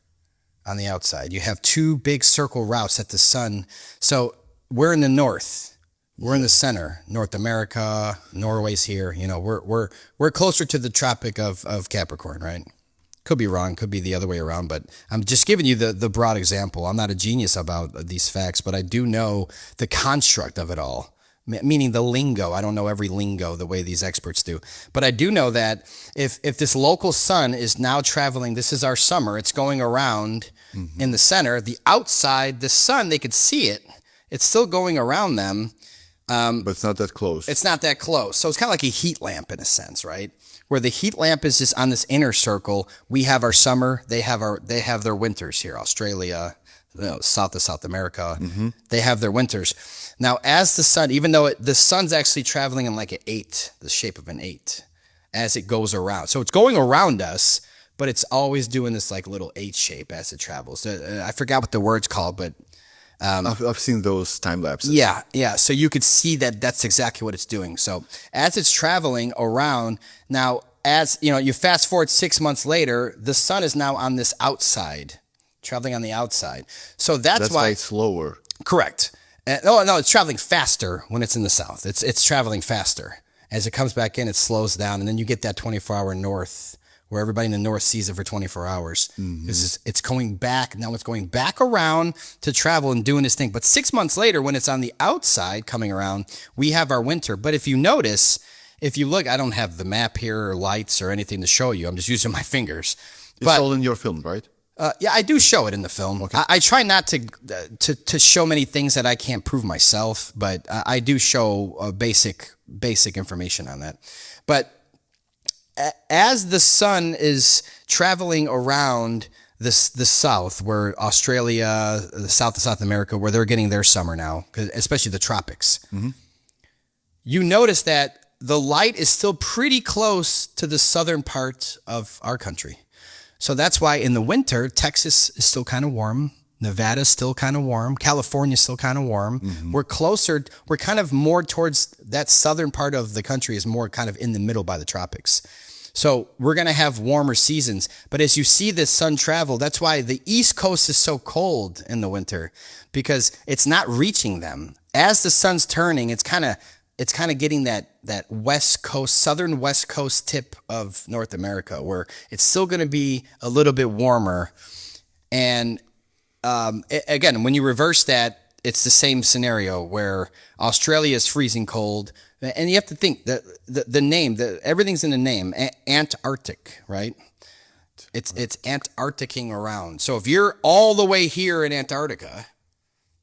on the outside. You have 2 big circle routes at the sun. So we're in the north. We're in the center, North America, Norway's here. We're closer to the Tropic of Capricorn, right? Could be wrong, could be the other way around, but I'm just giving you the broad example. I'm not a genius about these facts, but I do know the construct of it all, meaning the lingo. I don't know every lingo the way these experts do, but I do know that if this local sun is now traveling, this is our summer, it's going around in the center, the outside, the sun, they could see it. It's still going around them. But it's not that close. It's not that close. So it's kind of like a heat lamp in a sense, right? Where the heat lamp is just on this inner circle. We have our summer. They have their winters here. Australia, south of South America, they have their winters. Now, as the sun, even though the sun's actually traveling in like an 8, the shape of an 8, as it goes around. So it's going around us, but it's always doing this like little 8 shape as it travels. I forgot what the word's called, but I've seen those time lapses. Yeah. So you could see that's exactly what it's doing. So as it's traveling around, now as you fast forward 6 months later, the sun is now on this outside, traveling on the outside. So that's why it's slower. Correct. No, it's traveling faster when it's in the south. It's traveling faster. As it comes back in, it slows down, and then you get that 24-hour north, where everybody in the north sees it for 24 hours. It's going back. Now it's going back around to travel and doing this thing. But 6 months later, when it's on the outside coming around, we have our winter. But if you notice, if you look, I don't have the map here or lights or anything to show you. I'm just using my fingers. It's all in your film, right? Yeah, I do show it in the film. Okay. I try not to show many things that I can't prove myself, but I do show basic information on that. But as the sun is traveling around the south, where Australia, the south of South America, where they're getting their summer now, especially the tropics, you notice that the light is still pretty close to the southern part of our country. So that's why in the winter, Texas is still kind of warm. Nevada's still kind of warm. California's still kind of warm. We're kind of more towards that southern part of the country is more kind of in the middle by the tropics. So we're going to have warmer seasons. But as you see this sun travel, that's why the East Coast is so cold in the winter, because it's not reaching them. As the sun's turning, it's kind of getting that west coast, southern west coast tip of North America, where it's still going to be a little bit warmer. And again, when you reverse that, it's the same scenario where Australia is freezing cold. And you have to think that the name, everything's in the name, Antarctic, right? It's Antarcticing around. So if you're all the way here in Antarctica,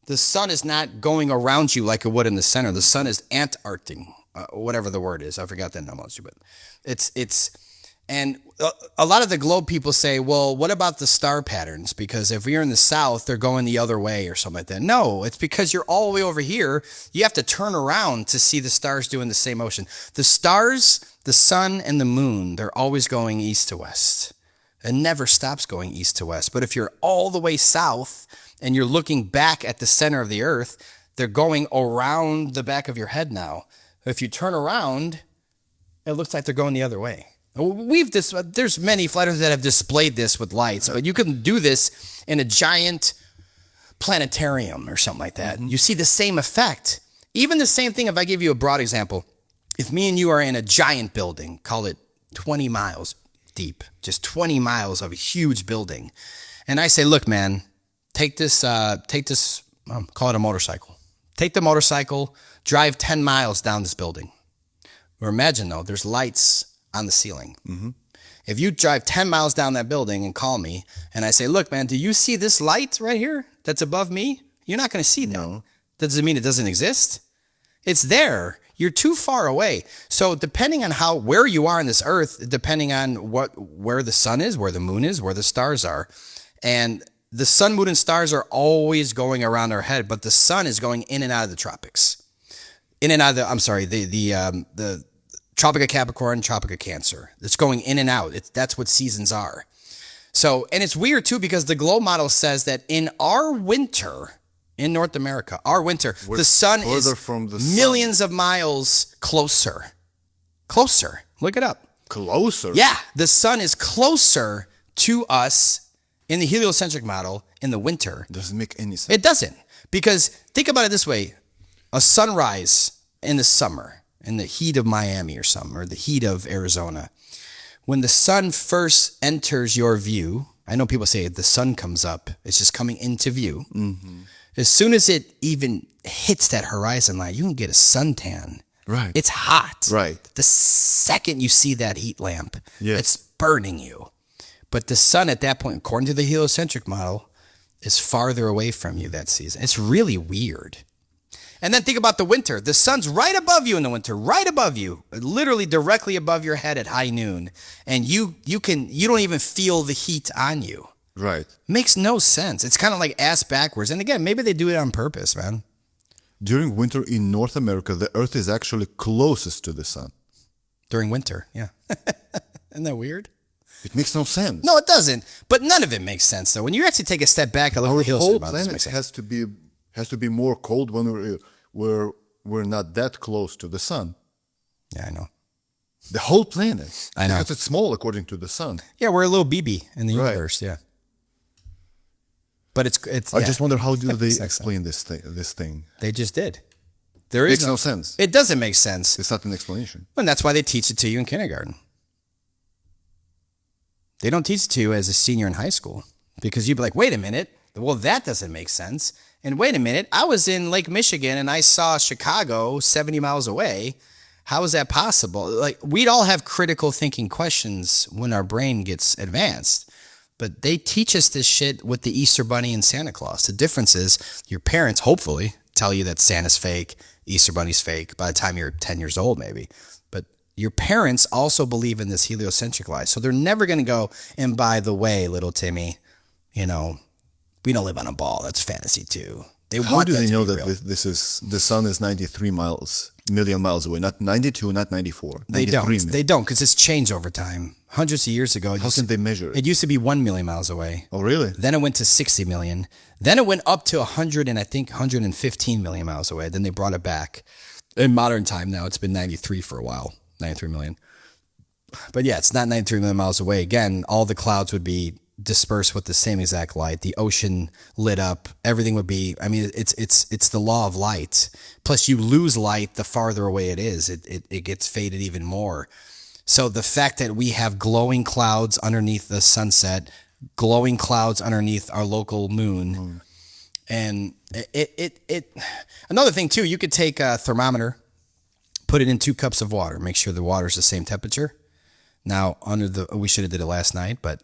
the sun is not going around you like it would in the center. The sun is Antarcting, whatever the word is. I forgot that analogy, but and a lot of the globe people say, well, what about the star patterns? Because if you're in the south, they're going the other way or something like that. No, it's because you're all the way over here. You have to turn around to see the stars doing the same motion. The stars, the sun, and the moon, they're always going east to west. It never stops going east to west. But if you're all the way south and you're looking back at the center of the earth, they're going around the back of your head now. If you turn around, it looks like they're going the other way. There's many flat earthers that have displayed this with lights, but you can do this in a giant planetarium or something like that. You see the same effect. Even the same thing, if I give you a broad example, if me and you are in a giant building, call it 20 miles deep, just 20 miles of a huge building, and I say, look, man, take this, call it a motorcycle. Take the motorcycle, drive 10 miles down this building. Or imagine, though, there's lights on the ceiling. If you drive 10 miles down that building and call me and I say, look, man, do you see this light right here that's above me? You're not going to see that. No. Does it mean it doesn't exist? It's there. You're too far away. So depending on where you are on this earth, depending on where the sun is, where the moon is, where the stars are, and the sun, moon, and stars are always going around our head, but the sun is going in and out of the tropics. In and out of the Tropic of Capricorn, Tropic of Cancer. It's going in and out. That's what seasons are. So, and it's weird too, because the globe model says that in our winter, in North America, the sun is from the millions of miles closer. Closer. Look it up. Closer? Yeah. The sun is closer to us in the heliocentric model in the winter. Doesn't make any sense. It doesn't. Because think about it this way. A sunrise in the summer, in the heat of Miami or something, or the heat of Arizona, when the sun first enters your view, I know people say the sun comes up, it's just coming into view. As soon as it even hits that horizon line, you can get a suntan. Right. It's hot. Right. The second you see that heat lamp, it's burning you. But the sun at that point, according to the heliocentric model, is farther away from you that season. It's really weird. And then think about the winter. The sun's right above you in the winter, right above you, literally directly above your head at high noon. And you don't even feel the heat on you. Right. Makes no sense. It's kind of like ass backwards. And again, maybe they do it on purpose, man. During winter in North America, the earth is actually closest to the sun. During winter, yeah. Isn't that weird? It makes no sense. No, it doesn't. But none of it makes sense, though. When you actually take a step back, Our whole planet has to be more cold when we're not that close to the sun. Yeah, I know. The whole planet. I know. Because it's small according to the sun. Yeah, we're a little BB in the universe, yeah. But it's. I just wonder, how do they explain this thing? They just did. Makes no sense. It doesn't make sense. It's not an explanation. And that's why they teach it to you in kindergarten. They don't teach it to you as a senior in high school, because you'd be like, wait a minute. Well, that doesn't make sense. And wait a minute, I was in Lake Michigan and I saw Chicago 70 miles away. How is that possible? Like, we'd all have critical thinking questions when our brain gets advanced. But they teach us this shit with the Easter Bunny and Santa Claus. The difference is your parents, hopefully, tell you that Santa's fake, Easter Bunny's fake by the time you're 10 years old, maybe. But your parents also believe in this heliocentric lie. So they're never going to go, and by the way, little Timmy, we don't live on a ball. That's fantasy too. How do they know that the sun is 93 million miles away, not 92, not 94? They don't, because it's changed over time. Hundreds of years ago. How can they measure it? It used to be 1 million miles away. Oh, really? Then it went to 60 million. Then it went up to 100 and I think 115 million miles away. Then they brought it back. In modern time now, it's been 93 for a while, 93 million. But yeah, it's not 93 million miles away. Again, all the clouds would be dispersed with the same exact light. The ocean lit up. Everything would be. I mean, it's the law of light. Plus, you lose light the farther away it is. It gets faded even more. So the fact that we have glowing clouds underneath the sunset, glowing clouds underneath our local moon, and it. Another thing too, you could take a thermometer, put it in 2 cups of water, make sure the water's the same temperature. Now, we should have did it last night, but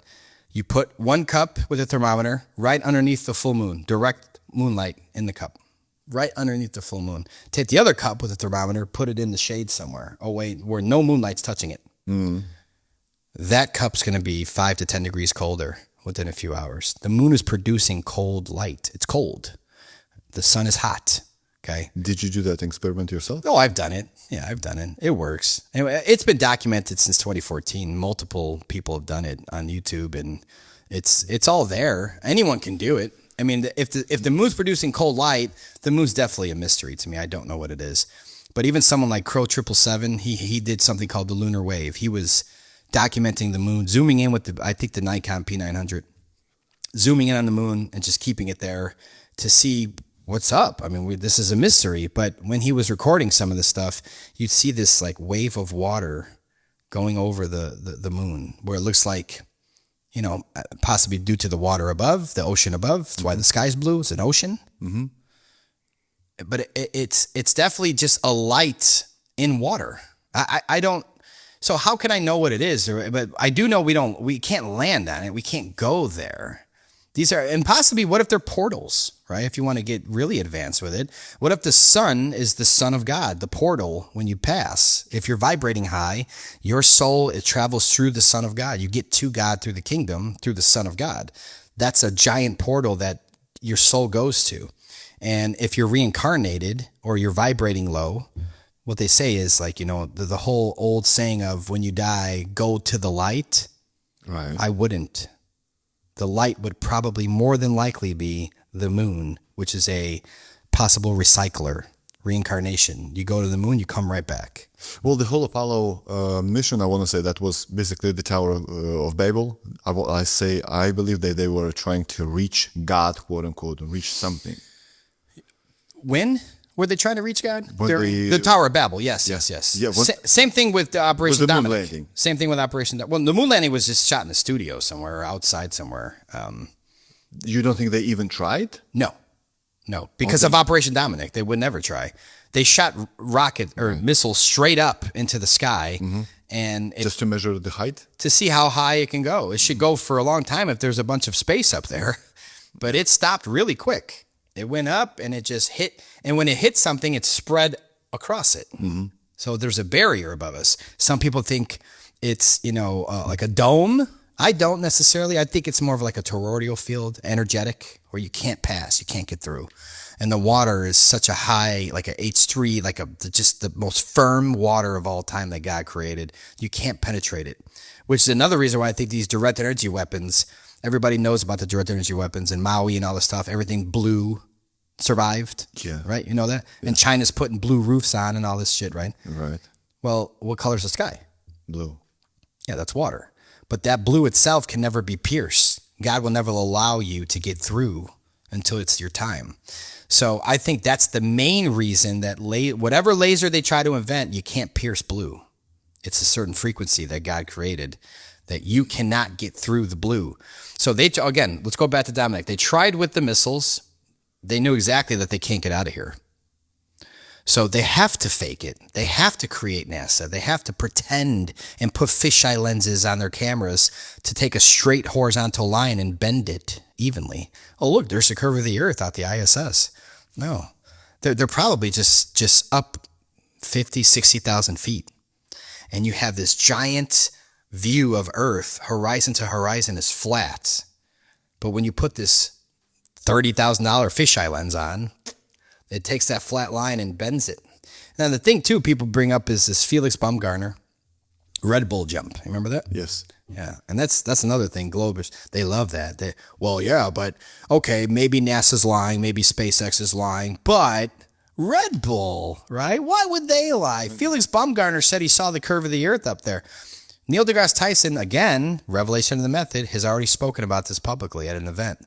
You put 1 cup with a thermometer right underneath the full moon, direct moonlight in the cup, right underneath the full moon. Take the other cup with a thermometer, put it in the shade somewhere, away where no moonlight's touching it. That cup's going to be 5 to 10 degrees colder within a few hours. The moon is producing cold light. It's cold. The sun is hot. Okay. Did you do that experiment yourself? Oh, I've done it. Yeah, I've done it. It works. Anyway, it's been documented since 2014. Multiple people have done it on YouTube, and it's all there. Anyone can do it. I mean, if the moon's producing cold light, the moon's definitely a mystery to me. I don't know what it is. But even someone like Crow 777, he did something called the lunar wave. He was documenting the moon, zooming in with I think the Nikon P900, zooming in on the moon and just keeping it there to see what's up. I mean, this is a mystery, but when he was recording some of this stuff, you'd see this like wave of water going over the moon, where it looks like, possibly due to the water above, the ocean above. That's why the sky's blue. It's an ocean. Mm-hmm. But it's definitely just a light in water. I don't. So how can I know what it is? But I do know we can't land on it. We can't go there. These are, and possibly, what if they're portals, right? If you want to get really advanced with it, what if the sun is the Son of God, the portal when you pass? If you're vibrating high, your soul, it travels through the Son of God. You get to God through the kingdom, through the Son of God. That's a giant portal that your soul goes to. And if you're reincarnated or you're vibrating low, what they say is like, the whole old saying of when you die, go to the light. Right. I wouldn't. The light would probably more than likely be the moon, which is a possible recycler, reincarnation. You go to the moon, you come right back. Well, the whole Apollo mission, I want to say that was basically the Tower of Babel. I believe that they were trying to reach God, quote unquote, and reach something. When were they trying to reach God? When The Tower of Babel. Yes. Yeah, Same thing with Operation with the moon Dominic. landing. Same thing with Operation. Well, the moon landing was just shot in the studio somewhere or outside somewhere. You don't think they even tried? No, because of Operation Dominic, they would never try. They shot rocket or missiles straight up into the sky, and Just to measure the height? to see how high it can go. It should go for a long time if there's a bunch of space up there, but it stopped really quick. It went up and it just hit, and when it hit something, it spread across it. So there's a barrier above us. Some people think it's like a dome. I don't necessarily. I think it's more of like a toroidal field, energetic, where you can't pass, you can't get through. And the water is such a high, like a H3, just the most firm water of all time that God created. You can't penetrate it, which is another reason why I think these direct energy weapons, everybody knows about the direct energy weapons and Maui and all this stuff. Everything blue survived. Yeah. Right? You know that? Yeah. And China's putting blue roofs on and all this shit, right? Right. Well, what color's the sky? Blue. Yeah, that's water. But that blue itself can never be pierced. God will never allow you to get through until it's your time. So I think that's the main reason that whatever laser they try to invent, you can't pierce blue. It's a certain frequency that God created that you cannot get through the blue. So again, let's go back to Dominic. They tried with the missiles. They knew exactly that they can't get out of here. So they have to fake it. They have to create NASA. They have to pretend and put fisheye lenses on their cameras to take a straight horizontal line and bend it evenly. Oh, look, there's the curve of the Earth out the ISS. No, they're probably just up 50, 60,000 feet. And you have this giant view of Earth, horizon to horizon is flat. But when you put this $30,000 fisheye lens on, it takes that flat line and bends it. Now, the thing, too, people bring up is this Felix Baumgartner Red Bull jump. You remember that? Yes. Yeah. And that's another thing. Globers, they love that. But okay, maybe NASA's lying, maybe SpaceX is lying, but Red Bull, right? Why would they lie? Felix Baumgartner said he saw the curve of the Earth up there. Neil deGrasse Tyson, again, revelation of the method, has already spoken about this publicly at an event.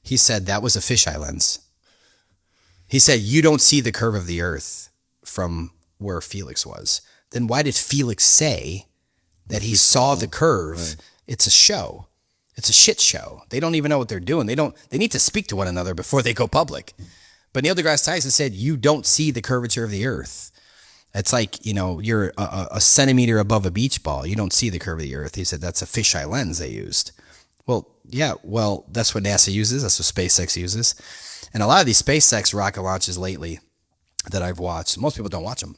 He said that was a fisheye lens. He said, you don't see the curve of the Earth from where Felix was. Then why did Felix say that he saw the curve? Right. It's a show. It's a shit show. They don't even know what they're doing. They need to speak to one another before they go public. But Neil deGrasse Tyson said, you don't see the curvature of the Earth. It's like, you're a centimeter above a beach ball. You don't see the curve of the Earth. He said, that's a fisheye lens they used. Well, yeah. Well, that's what NASA uses. That's what SpaceX uses. And a lot of these SpaceX rocket launches lately that I've watched, most people don't watch them.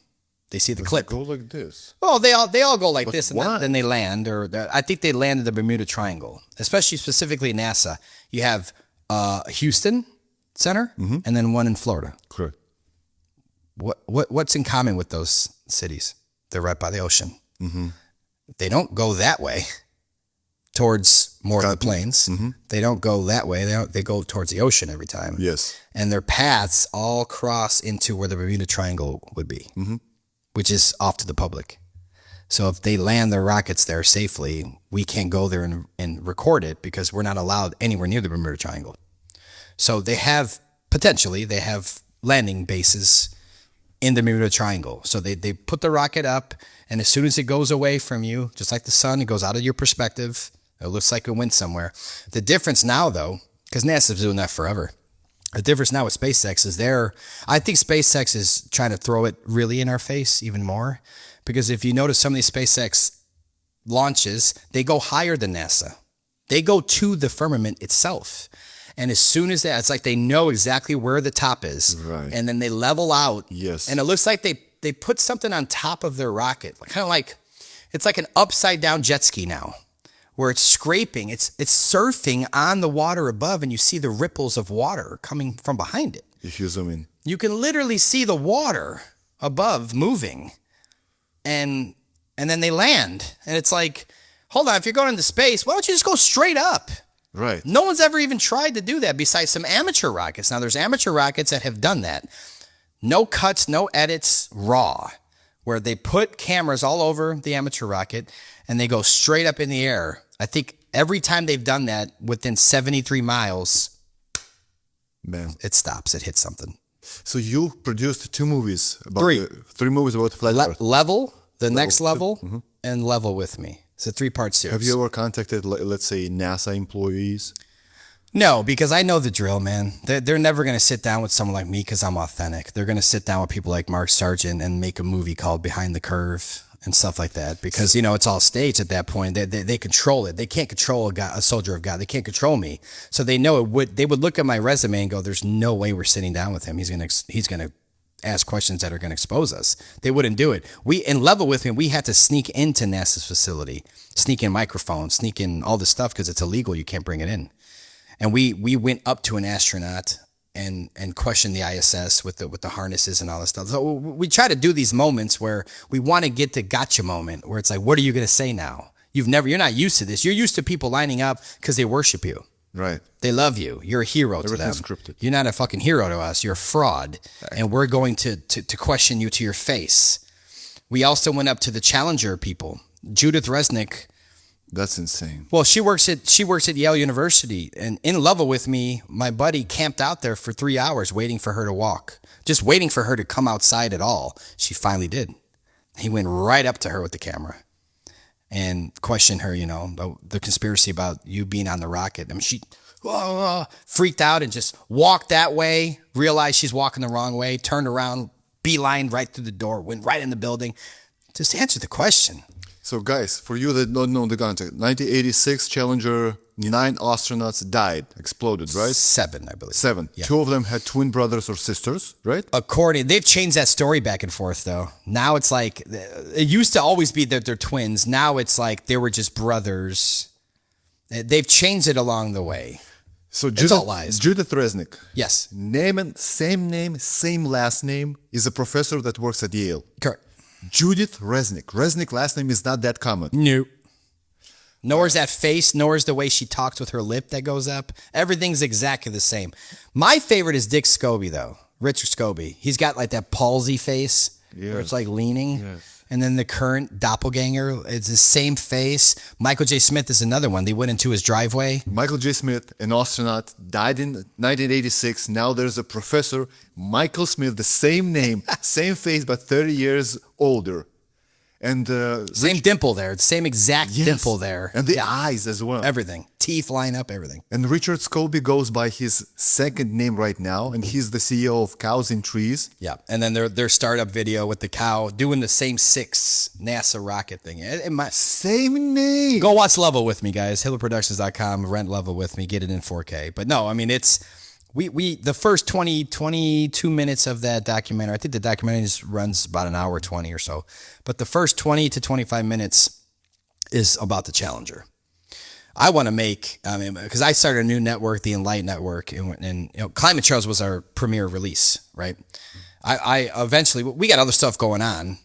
They see the clip. Go like this. Oh, they all go like this, and why? then they land, I think they land in the Bermuda Triangle, especially specifically NASA. You have Houston Center, and then one in Florida. Correct. What's in common with those cities? They're right by the ocean. They don't go that way towards more of the plains. They don't go that way. They go towards the ocean every time. Yes. And their paths all cross into where the Bermuda Triangle would be, which is off to the public. So if they land their rockets there safely, we can't go there and record it because we're not allowed anywhere near the Bermuda Triangle. So they have landing bases in the Bermuda Triangle. So they put the rocket up, and as soon as it goes away from you, just like the sun, it goes out of your perspective. It looks like it went somewhere. The difference now, though, because NASA's doing that forever, the difference now with SpaceX is I think SpaceX is trying to throw it really in our face even more, because if you notice some of these SpaceX launches, they go higher than NASA. They go to the firmament itself. And as soon as that, it's like they know exactly where the top is. Right. And then they level out. Yes. And it looks like they put something on top of their rocket. Kind of like, it's like an upside down jet ski now, where it's scraping, it's surfing on the water above, and you see the ripples of water coming from behind it. If you zoom in. You can literally see the water above moving. And then they land. And it's like, hold on, if you're going into space, why don't you just go straight up? Right. No one's ever even tried to do that besides some amateur rockets. Now, there's amateur rockets that have done that. No cuts, no edits, raw, where they put cameras all over the amateur rocket and they go straight up in the air. I think every time they've done that, within 73 miles, Man. it stops. It hits something. So you produced three movies about flat Earth. Level, the next level, and Level with Me. It's a 3-part series. Have you ever contacted, let's say, NASA employees? No, because I know the drill, man. They're never going to sit down with someone like me because I'm authentic. They're going to sit down with people like Mark Sargent and make a movie called Behind the Curve and stuff like that, because, it's all staged at that point. They control it. They can't control a soldier of God. They can't control me. So they know they would look at my resume and go, there's no way we're sitting down with him. He's going to ask questions that are going to expose us. They wouldn't do it. In Level with Me, we had to sneak into NASA's facility, sneak in microphones, sneak in all this stuff because it's illegal. You can't bring it in. And we went up to an astronaut and questioned the ISS with the harnesses and all this stuff. So we try to do these moments where we want to get the gotcha moment where it's like, what are you going to say now? You're not used to this. You're used to people lining up because they worship you. Right. They love you. You're a hero to them. Everything's scripted. You're not a fucking hero to us. You're a fraud. Right. And we're going to question you to your face. We also went up to the Challenger people. Judith Resnick. That's insane. Well, she works at Yale University, and in Level with Me, my buddy camped out there for 3 hours waiting for her to walk, just waiting for her to come outside at all. She finally did. He went right up to her with the camera and questioned her, about the conspiracy about you being on the rocket. I mean, she freaked out and just walked that way, realized she's walking the wrong way, turned around, beelined right through the door, went right in the building. Just answer the question. So, guys, for you that don't know the context, 1986 Challenger, 9 astronauts died, exploded, right? 7, I believe. 7. Yeah. 2 of them had twin brothers or sisters, right? They've changed that story back and forth, though. Now it's like, it used to always be that they're twins. Now it's like they were just brothers. They've changed it along the way. So It's all lies. Judith Resnick, Yes. same name, same last name, is a professor that works at Yale. Correct. Judith Resnick. Resnick last name is not that common. No. Nor is that face, nor is the way she talks with her lip that goes up. Everything's exactly the same. My favorite is Dick Scobie, though. Richard Scobie. He's got like that palsy face where it's like leaning. Yes. And then the current doppelganger, it's the same face. Michael J. Smith is another one. They went into his driveway. Michael J. Smith, an astronaut, died in 1986. Now there's a professor, Michael Smith, the same name, same face, but 30 years older. And Same dimple there. Same exact yes. dimple there. And the eyes as well. Everything. Teeth line up, everything. And Richard Scobie goes by his second name right now, and he's the CEO of Cows in Trees. Yeah. And then their startup video with the cow doing the same 6 NASA rocket thing. Same name. Go watch Level with me, guys. HibbelerProductions.com. Rent Level with me. Get it in 4K. But no, I mean, it's... We the first 22 minutes of that documentary, I think the documentary just runs about an hour 20 or so, but the first 20 to 25 minutes is about the Challenger. I want to make, because I started a new network, the Enlight Network, and Climate Charles was our premiere release, right? I eventually, we got other stuff going on.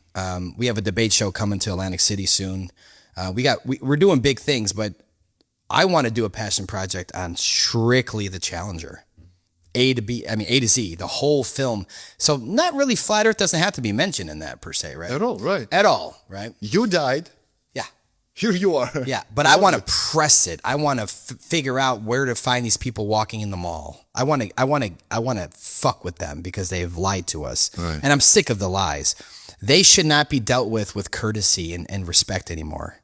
We have a debate show coming to Atlantic City soon. We're doing big things, but I want to do a passion project on strictly the Challenger. A to Z, the whole film. So not really flat Earth doesn't have to be mentioned in that per se, right? At all, right. At all, right? You died. Yeah. Here you are. Yeah, but I want to press it. I want to figure out where to find these people walking in the mall. I want to fuck with them because they've lied to us. Right. And I'm sick of the lies. They should not be dealt with courtesy and respect anymore.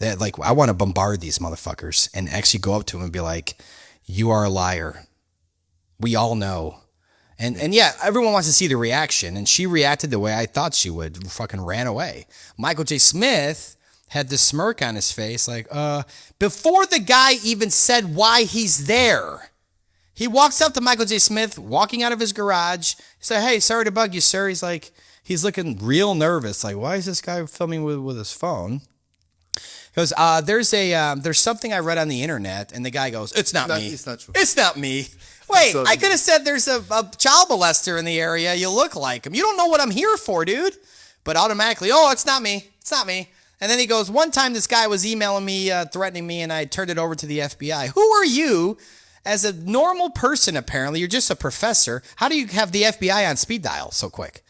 I want to bombard these motherfuckers and actually go up to them and be like, you are a liar. We all know. And yeah, everyone wants to see the reaction. And she reacted the way I thought she would. Fucking ran away. Michael J. Smith had this smirk on his face like, before the guy even said why he's there. He walks up to Michael J. Smith, walking out of his garage. He said, hey, sorry to bug you, sir. He's looking real nervous. Like, why is this guy filming with his phone? He goes, there's something I read on the internet. And the guy goes, it's not me. It's not true. It's not me. Wait, So- I could have said there's a child molester in the area. You look like him. You don't know what I'm here for, dude. But automatically, it's not me. It's not me. And then he goes, one time this guy was emailing me, threatening me, and I turned it over to the FBI. Who are you as a normal person, apparently? You're just a professor. How do you have the FBI on speed dial so quick?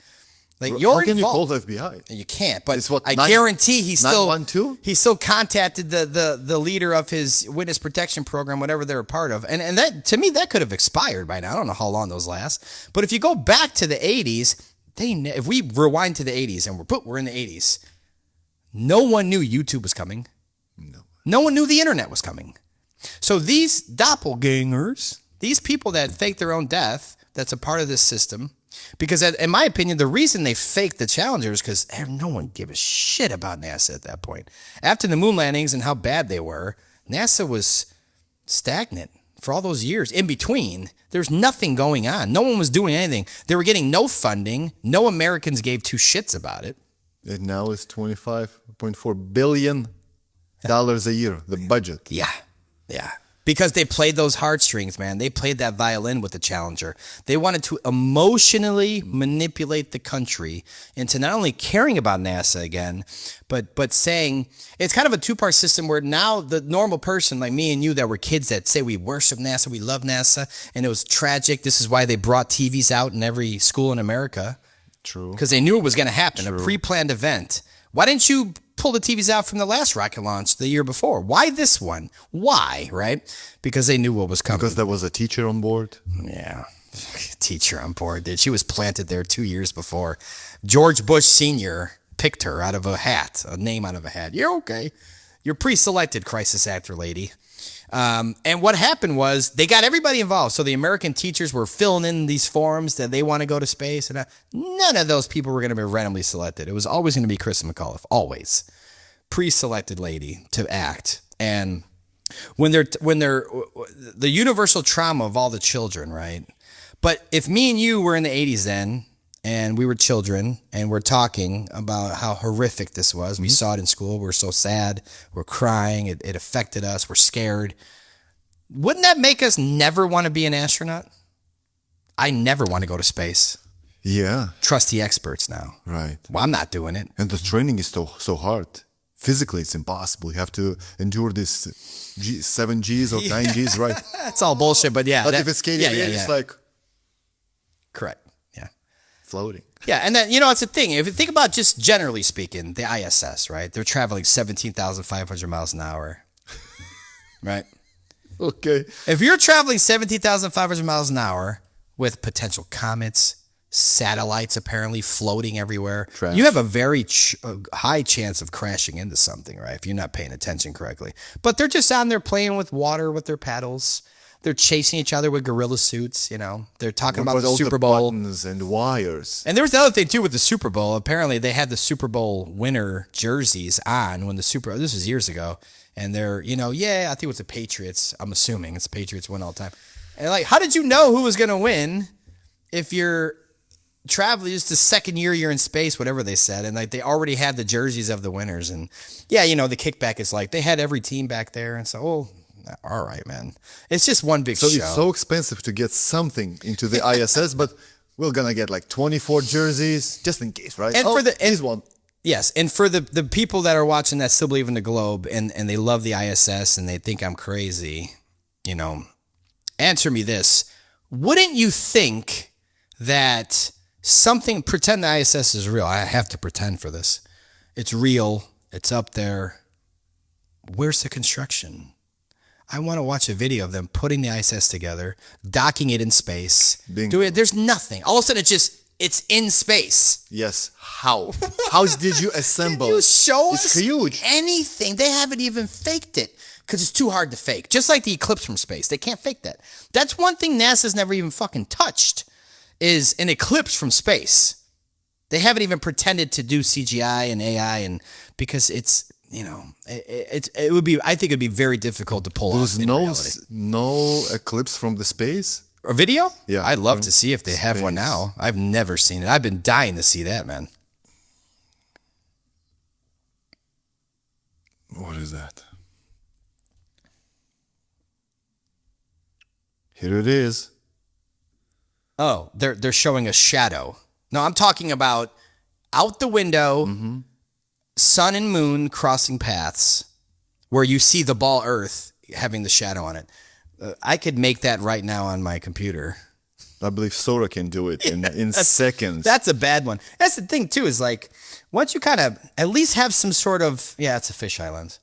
Like, you're How can you call involved. the FBI? You can't, but It's what, I nine- guarantee he still 912? he still contacted the leader of his witness protection program, whatever they're a part of, and that to me that could have expired by now. I don't know how long those last, but if you go back to the 80s, if we rewind to the 80s and we're in the 80s, no one knew YouTube was coming. No one knew the internet was coming. So these doppelgangers, these people that fake their own death, that's a part of this system. Because in my opinion, the reason they faked the Challenger is because no one gave a shit about NASA at that point. After the moon landings and how bad they were, NASA was stagnant for all those years. In between, there's nothing going on. No one was doing anything. They were getting no funding. No Americans gave two shits about it. And now it's $25.4 billion a year, the budget. Yeah. Because they played those heartstrings, man. They played that violin with the Challenger. They wanted to emotionally manipulate the country into not only caring about NASA again, but saying it's kind of a two-part system where now the normal person like me and you that were kids that say we worship NASA, we love NASA, and it was tragic. This is why they brought TVs out in every school in America. True. Because they knew it was going to happen, a pre-planned event. Why didn't you pull the TVs out from the last rocket launch the year before? Why this one? Why, right? Because they knew what was coming. Because there was a teacher on board. Yeah. Teacher on board, dude. She was planted there 2 years before. George Bush Sr. picked her out of a hat, a name out of a hat. You're okay. You're pre-selected, crisis actor lady. And what happened was they got everybody involved. So the American teachers were filling in these forms that they want to go to space. And none of those people were going to be randomly selected. It was always going to be Kristen McAuliffe. Always. Pre-selected lady to act. And when they're the universal trauma of all the children, right? But if me and you were in the 80s then, and we were children, and we're talking about how horrific this was. We saw it in school. We're so sad. We're crying. It affected us. We're scared. Wouldn't that make us never want to be an astronaut? I never want to go to space. Yeah. Trust the experts now. Right. Well, I'm not doing it. And the training is so hard. Physically, it's impossible. You have to endure this 7 Gs or 9 Gs, right? That's all bullshit, but yeah. But if it's skating, it's like correct. Yeah. Floating. Yeah, and then, it's a thing. If you think about just generally speaking, the ISS, right? They're traveling 17,500 miles an hour, right? Okay. If you're traveling 17,500 miles an hour with potential comets, satellites apparently floating everywhere. Trash. You have a very high chance of crashing into something, right? If you're not paying attention correctly. But they're just on there playing with water with their paddles. They're chasing each other with gorilla suits, you know. They're talking about the all Super the Bowl. buttons and wires. And there was the other thing too with the Super Bowl. Apparently they had the Super Bowl winner jerseys on when this was years ago. And they're, you know, I think it was the Patriots. I'm assuming it's the Patriots win all the time. And like, how did you know who was going to win if you're traveling, it's the second year you're in space, whatever they said. And like, they already had the jerseys of the winners. And you know, the kickback is like, they had every team back there. And so, all right, man. It's just one big show. So it's so expensive to get something into the ISS, but we're going to get like 24 jerseys just in case, right? And here's one. Yes, and for the people that are watching that still believe in the globe and they love the ISS and they think I'm crazy, you know, answer me this. Wouldn't you think that pretend the ISS is real. I have to pretend for this. It's real. It's up there. Where's the construction? I want to watch a video of them putting the ISS together, docking it in space. There's nothing. All of a sudden, it's in space. Yes. How? How did you assemble? Can you show us It's huge. anything? They haven't even faked it because it's too hard to fake. Just like the eclipse from space. They can't fake that. That's one thing NASA's never even fucking touched is an eclipse from space. They haven't even pretended to do CGI and AI and because it's, you know, it would be, I think it'd be very difficult to pull off in reality. No eclipse from the space? A video? Yeah. I'd love to see if they have one now. I've never seen it. I've been dying to see that, man. What is that? Here it is. Oh, they're showing a shadow. No, I'm talking about out the window, sun and moon crossing paths, where you see the ball Earth having the shadow on it. I could make that right now on my computer. I believe Sora can do it in seconds. That's a bad one. That's the thing too, is like once you kind of at least have some sort of it's a fisheye lens.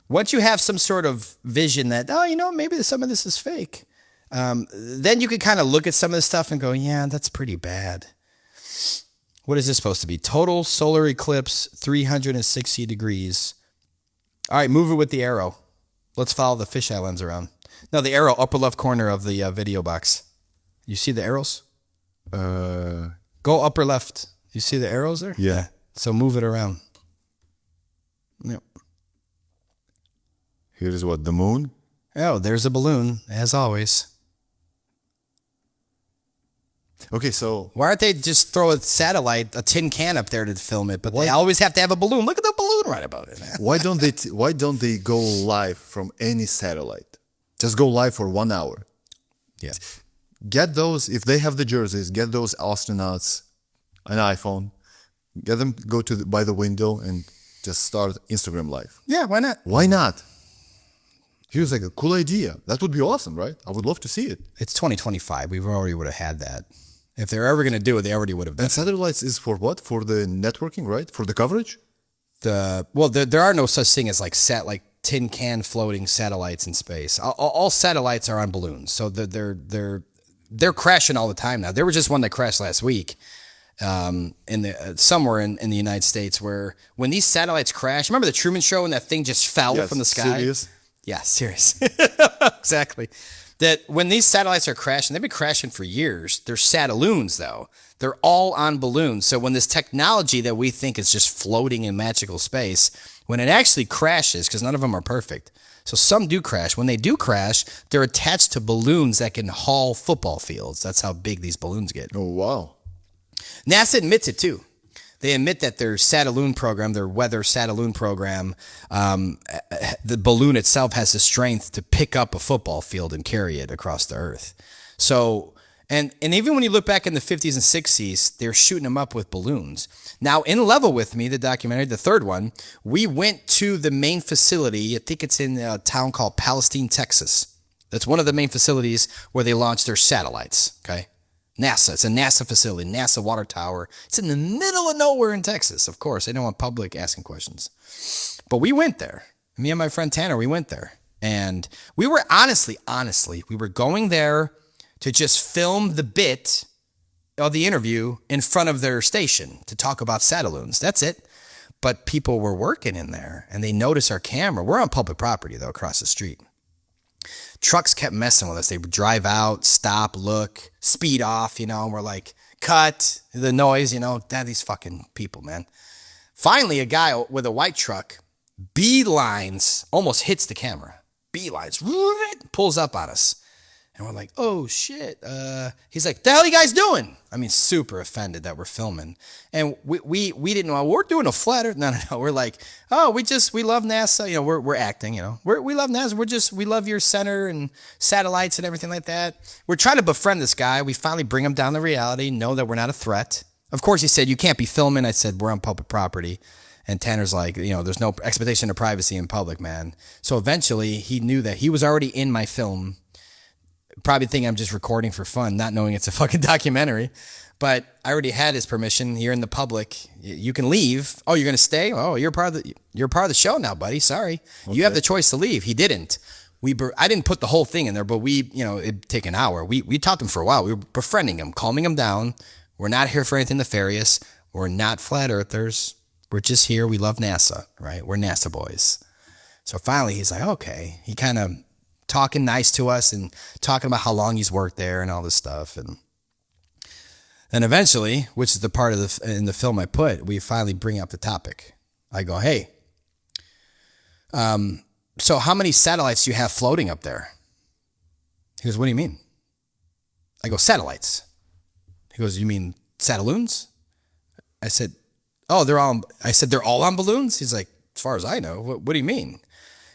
Once you have some sort of vision that you know maybe some of this is fake, then you can kind of look at some of this stuff and go, yeah, that's pretty bad. What is this supposed to be? Total solar eclipse, 360 degrees. All right, move it with the arrow. Let's follow the fisheye lens around. No, the arrow, upper left corner of the video box. You see the arrows? Go upper left. You see the arrows there? Yeah. So move it around. Yep. Here's what, the moon? Oh, there's a balloon, as always. Okay, so Why aren't they just throw a satellite, a tin can up there to film it? But they always have to have a balloon. Look at the balloon right about it, man. why don't they go live from any satellite? Just go live for 1 hour. Yeah. Get those, if they have the jerseys, get those astronauts an iPhone, get them go by the window and just start Instagram live. Yeah, why not? Why not? Here's like a cool idea. That would be awesome, right? I would love to see it. It's 2025. We already would have had that. If they're ever going to do it, they already would have done And satellites is for what? For the networking, right? For the coverage? There are no such thing as like tin can floating satellites in space. All satellites are on balloons, so they're crashing all the time now. There was just one that crashed last week, somewhere in the United States, where when these satellites crash, remember the Truman Show and that thing just fell from the sky? Serious? Yeah, serious. Exactly. That when these satellites are crashing, they've been crashing for years. They're satelloons, though. They're all on balloons. So when this technology that we think is just floating in magical space, when it actually crashes, because none of them are perfect, so some do crash. When they do crash, they're attached to balloons that can haul football fields. That's how big these balloons get. Oh, wow. NASA admits it, too. They admit that their Satelloon program, their weather Satelloon program, the balloon itself has the strength to pick up a football field and carry it across the earth. So, and even when you look back in the 50s and 60s, they're shooting them up with balloons. Now, in Level With Me, the documentary, the third one, we went to the main facility. I think it's in a town called Palestine, Texas. That's one of the main facilities where they launched their satellites, okay? NASA. It's a NASA facility, NASA water tower. It's in the middle of nowhere in Texas, of course. They don't want public asking questions. But we went there. Me and my friend Tanner, we went there. And we were honestly, we were going there to just film the bit of the interview in front of their station to talk about Saddaloons. That's it. But people were working in there and they noticed our camera. We're on public property though, across the street. Trucks kept messing with us. They would drive out, stop, look, speed off, and we're like, cut the noise, these fucking people, man. Finally, a guy with a white truck beelines, almost hits the camera. Beelines, pulls up on us. And we're like, oh shit. He's like, the hell are you guys doing? I mean, super offended that we're filming. And we didn't know, we're doing a flat earth. No. We're like, oh, we love NASA. We're acting, we love NASA. We love your center and satellites and everything like that. We're trying to befriend this guy. We finally bring him down to reality, know that we're not a threat. Of course, he said, you can't be filming. I said, we're on public property. And Tanner's like, there's no expectation of privacy in public, man. So eventually he knew that he was already in my film. Probably think I'm just recording for fun, not knowing it's a fucking documentary. But I already had his permission. You're in the public. You can leave. Oh, you're gonna stay? Oh, you're part of the show now, buddy. Sorry, okay. You have the choice to leave. He didn't. I didn't put the whole thing in there, but it'd take an hour. We talked to him for a while. We were befriending him, calming him down. We're not here for anything nefarious. We're not flat earthers. We're just here. We love NASA, right? We're NASA boys. So finally, he's like, okay. He kind of talking nice to us and talking about how long he's worked there and all this stuff. And then eventually, which is the part of in the film I put, we finally bring up the topic. I go, hey, so how many satellites do you have floating up there? He goes, what do you mean? I go, satellites. He goes, you mean Saddaloons? I said, oh, they're all on balloons? He's like, as far as I know, what do you mean?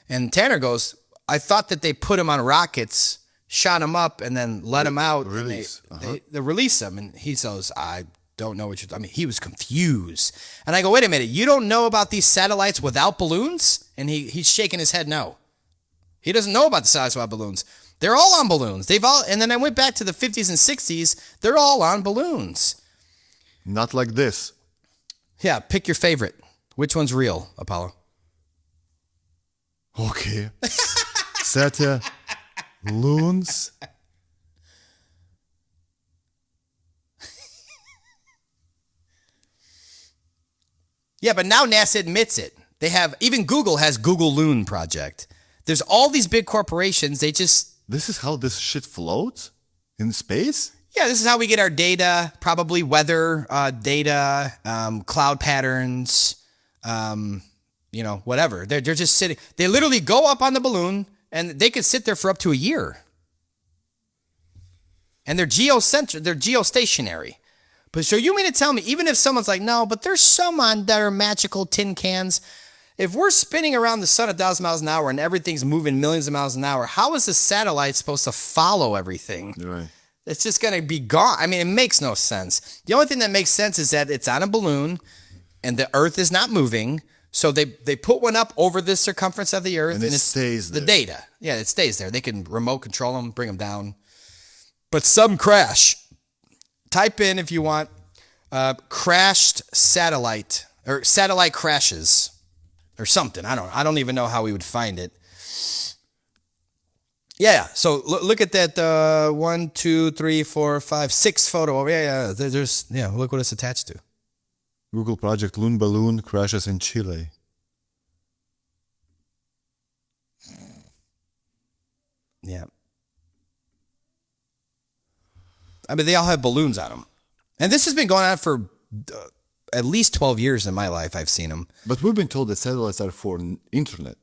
And Tanner goes, I thought that they put them on rockets, shot them up, and then let them out. Release. They release them. And he says, I don't know what you're talking about. He was confused. And I go, wait a minute. You don't know about these satellites without balloons? And he's shaking his head no. He doesn't know about the satellites without balloons. They're all on balloons. And then I went back to the 50s and 60s. They're all on balloons. Not like this. Yeah, pick your favorite. Which one's real, Apollo? Okay. Loons. Yeah, but now NASA admits it. They have, even Google has Google Loon Project. There's all these big corporations, they just... This is how this shit floats? In space? Yeah, this is how we get our data, probably weather data, cloud patterns, whatever. They're just sitting. They literally go up on the balloon and they could sit there for up to a year. And they're geocentric, they're geostationary. But so you mean to tell me, even if someone's like, no, but there's some on that are magical tin cans. If we're spinning around the sun 1,000 miles an hour and everything's moving millions of miles an hour, how is the satellite supposed to follow everything? Right. It's just going to be gone. I mean, it makes no sense. The only thing that makes sense is that it's on a balloon and the Earth is not moving. So they put one up over the circumference of the Earth. And it stays there. The data. Yeah, it stays there. They can remote control them, bring them down. But some crash. Type in, if you want, crashed satellite or satellite crashes or something. I don't even know how we would find it. Yeah. So look at that 1, 2, 3, 4, 5, 6 photo. Yeah. Look what it's attached to. Google Project Loon Balloon crashes in Chile. Yeah. I mean, they all have balloons on them. And this has been going on for at least 12 years in my life. I've seen them. But we've been told that satellites are for internet.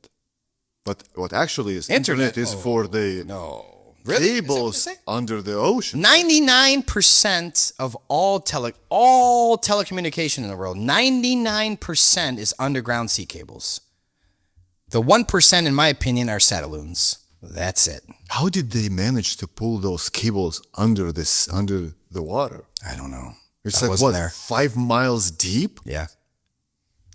But what actually is internet is for the cables under the ocean. 99% of all telecommunication in the world, 99% is underground sea cables. The 1%, in my opinion, are Saddaloons. That's it. How did they manage to pull those cables under the water? I don't know. It's like what, 5 miles deep? Yeah.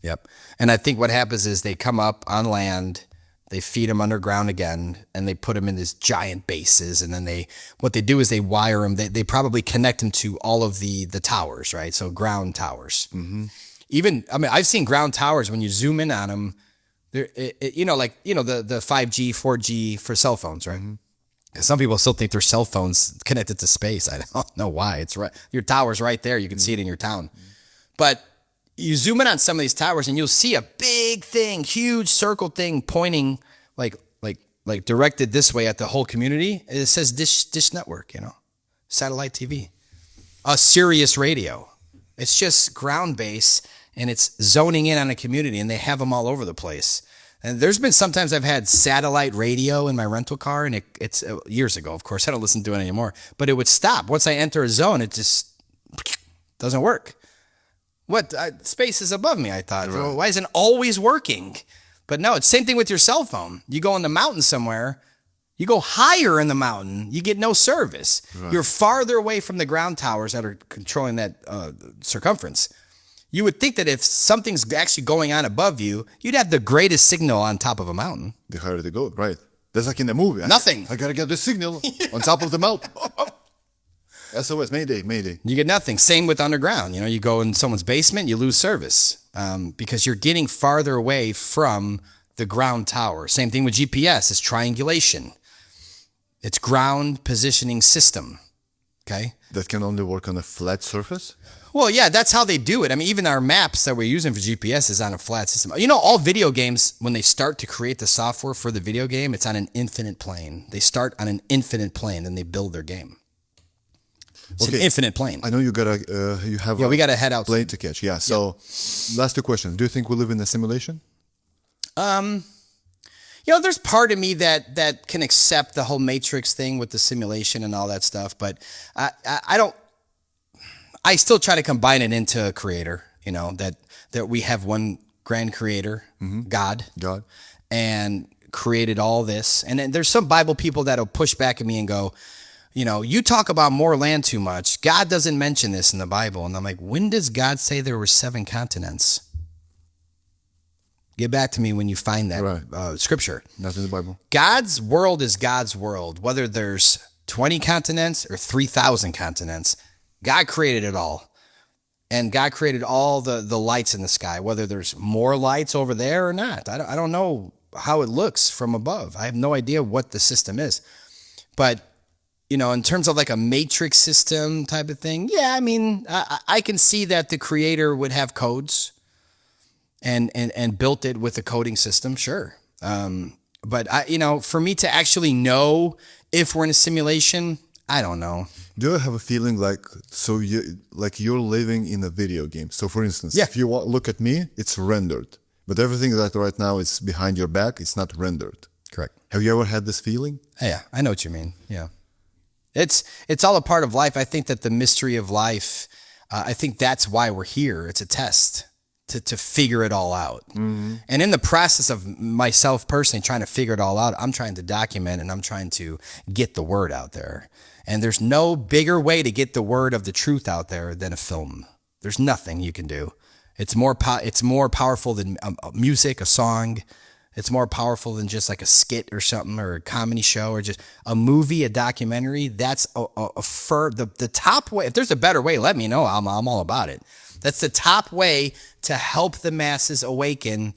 Yep. And I think what happens is they come up on land, they feed them underground again, and they put them in these giant bases. And then what they do is they wire them. They probably connect them to all of the towers, right? So ground towers. Mm-hmm. I've seen ground towers when you zoom in on them. The 5G, 4G for cell phones, right? Mm-hmm. Some people still think their cell phones connected to space. I don't know why. It's right. Your tower's right there. You can see it in your town. But you zoom in on some of these towers and you'll see a big thing, huge circle thing pointing like directed this way at the whole community. It says Dish Network, satellite TV, a Sirius radio. It's just ground base and it's zoning in on a community and they have them all over the place. And there's been sometimes I've had satellite radio in my rental car, and it's years ago, of course. I don't listen to it anymore. But it would stop. Once I enter a zone, it just doesn't work. Space is above me, I thought. Right. Well, why isn't it always working? But no, it's the same thing with your cell phone. You go in the mountain somewhere, you go higher in the mountain, you get no service. Right. You're farther away from the ground towers that are controlling that circumference. You would think that if something's actually going on above you, you'd have the greatest signal on top of a mountain. The higher they go, right. That's like in the movie. Nothing. I gotta get the signal on top of the mountain. SOS, Mayday. You get nothing. Same with underground. You go in someone's basement, you lose service because you're getting farther away from the ground tower. Same thing with GPS. It's triangulation. It's ground positioning system. Okay? That can only work on a flat surface? Well, yeah, that's how they do it. I mean, even our maps that we're using for GPS is on a flat system. All video games, when they start to create the software for the video game, it's on an infinite plane. They start on an infinite plane, and they build their game. It's an infinite plane. I know you have we got to head out. Plane to catch, yeah. So, last two questions. Do you think we live in a simulation? There's part of me that can accept the whole Matrix thing with the simulation and all that stuff, but I don't. I still try to combine it into a creator, that we have one grand creator, God, and created all this. And then there's some Bible people that'll push back at me and go, you talk about more land too much. God doesn't mention this in the Bible. And I'm like, when does God say there were 7 continents? Get back to me when you find that scripture. Not in the Bible. God's world is God's world. Whether there's 20 continents or 3,000 continents, God created it all. And God created all the lights in the sky, whether there's more lights over there or not. I don't know how it looks from above. I have no idea what the system is. But, in terms of like a matrix system type of thing, yeah, I mean, I can see that the creator would have codes and built it with a coding system, sure. But, for me to actually know if we're in a simulation, I don't know. Do you have a feeling you're living in a video game? So, for instance, if you look at me, it's rendered. But everything that right now is behind your back, it's not rendered. Correct. Have you ever had this feeling? Yeah, I know what you mean. Yeah. It's all a part of life. I think that the mystery of life, I think that's why we're here. It's a test to figure it all out. Mm-hmm. And in the process of myself personally trying to figure it all out, I'm trying to document and I'm trying to get the word out there. And there's no bigger way to get the word of the truth out there than a film. There's nothing you can do. It's more powerful than music, a song. It's more powerful than just like a skit or something or a comedy show or just a movie, a documentary. That's the top way. If there's a better way, let me know. I'm all about it. That's the top way to help the masses awaken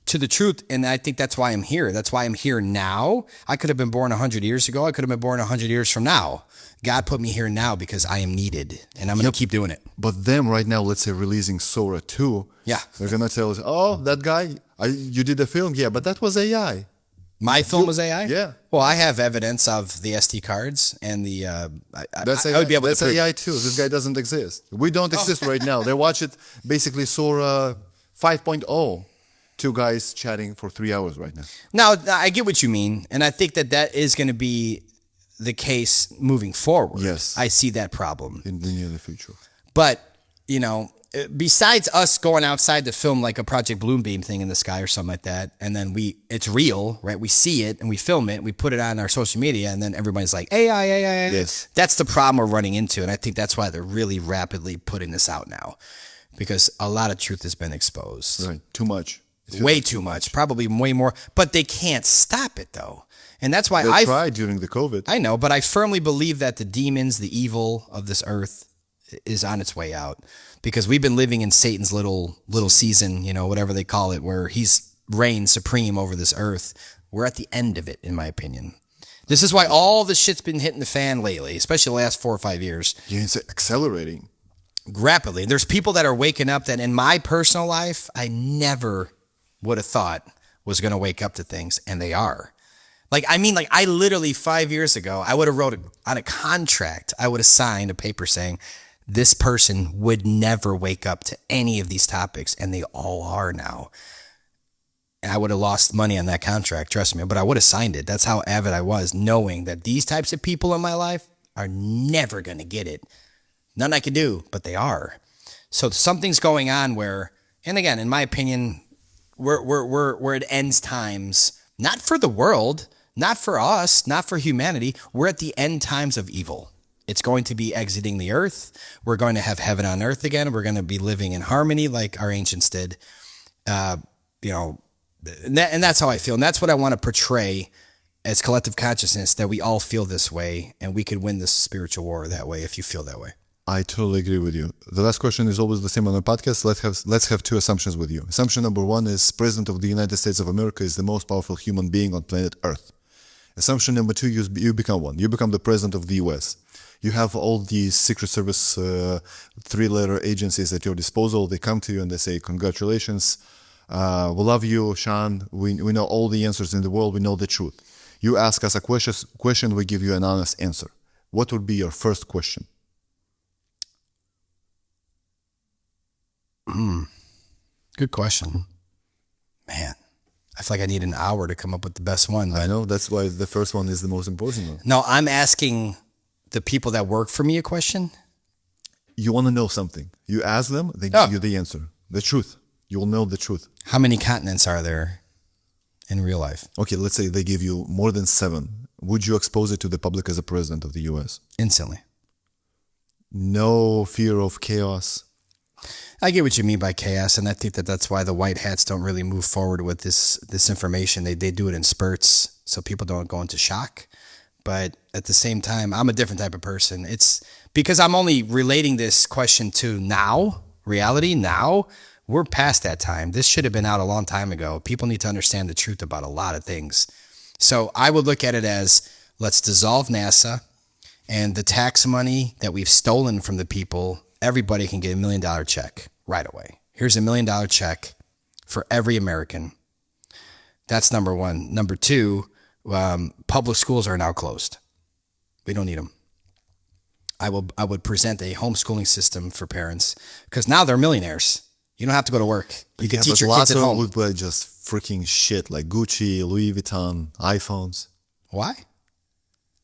to the truth. And I think that's why I'm here. That's why I'm here now. I could have been born 100 years ago. I could have been born 100 years from now. God put me here now because I am needed and I'm going to keep doing it. But them right now, let's say releasing Sora 2. Yeah. They're going to tell us, oh, that guy, you did a film. Yeah, but that was AI. My film was AI? Yeah. Well, I have evidence of the SD cards and the. That's AI, I would be able that's to AI too. This guy doesn't exist. We don't exist right now. They watch it basically Sora 5.0. 2 guys chatting for 3 hours right now. Now, I get what you mean. And I think that is going to be the case moving forward. Yes. I see that problem. In the near future. But, besides us going outside to film like a Project Bloombeam thing in the sky or something like that, and then it's real, right? We see it and we film it, we put it on our social media, and then everybody's like, AI. Yes. That's the problem we're running into, and I think that's why they're really rapidly putting this out now, because a lot of truth has been exposed. Right, too much. Way too much, probably way more, but they can't stop it though. And that's why I tried during the COVID. I know, but I firmly believe that the demons, the evil of this earth is on its way out, because we've been living in Satan's little season, whatever they call it, where he's reigned supreme over this earth. We're at the end of it, in my opinion. This is why all the shit's been hitting the fan lately, especially the last 4 or 5 years. Yeah, it's accelerating. Rapidly. There's people that are waking up that in my personal life, I never would have thought was going to wake up to things, and they are. I literally 5 years ago, I would have wrote on a contract, I would have signed a paper saying this person would never wake up to any of these topics, and they all are now. And I would have lost money on that contract, trust me, but I would have signed it. That's how avid I was, knowing that these types of people in my life are never going to get it. Nothing I can do, but they are. So something's going on where, and again, in my opinion, we're at end times, not for the world, not for us, not for humanity. We're at the end times of evil. It's going to be exiting the earth. We're going to have heaven on earth again. We're going to be living in harmony like our ancients did. And that's how I feel. And that's what I want to portray as collective consciousness, that we all feel this way, and we could win this spiritual war that way if you feel that way. I totally agree with you. The last question is always the same on the podcast. Let's have two assumptions with you. Assumption number one is President of the United States of America is the most powerful human being on planet Earth. Assumption number two, you become one. You become the president of the US. You have all these Secret Service 3-letter agencies at your disposal. They come to you and they say, congratulations. We love you, Sean. We know all the answers in the world. We know the truth. You ask us a question, we give you an honest answer. What would be your first question? Good question. Man, I feel like I need an hour to come up with the best one. I know, that's why the first one is the most important one. No, I'm asking the people that work for me a question. You want to know something. You ask them, they give you the answer. The truth. You will know the truth. How many continents are there in real life? Okay, let's say they give you more than 7. Would you expose it to the public as a president of the US? Instantly. No fear of chaos. I get what you mean by chaos, and I think that's why the white hats don't really move forward with this information. They do it in spurts so people don't go into shock. But at the same time, I'm a different type of person. It's because I'm only relating this question to now, reality now. We're past that time. This should have been out a long time ago. People need to understand the truth about a lot of things. So I would look at it as, let's dissolve NASA, and the tax money that we've stolen from the people, everybody can get $1 million check right away. Here's $1 million check for every American. That's number one. Number two, public schools are now closed. We don't need them. I would present a homeschooling system for parents, because now they're millionaires. You don't have to go to work. You can teach your kids at home. Would buy just freaking shit like Gucci, Louis Vuitton, iPhones. Why?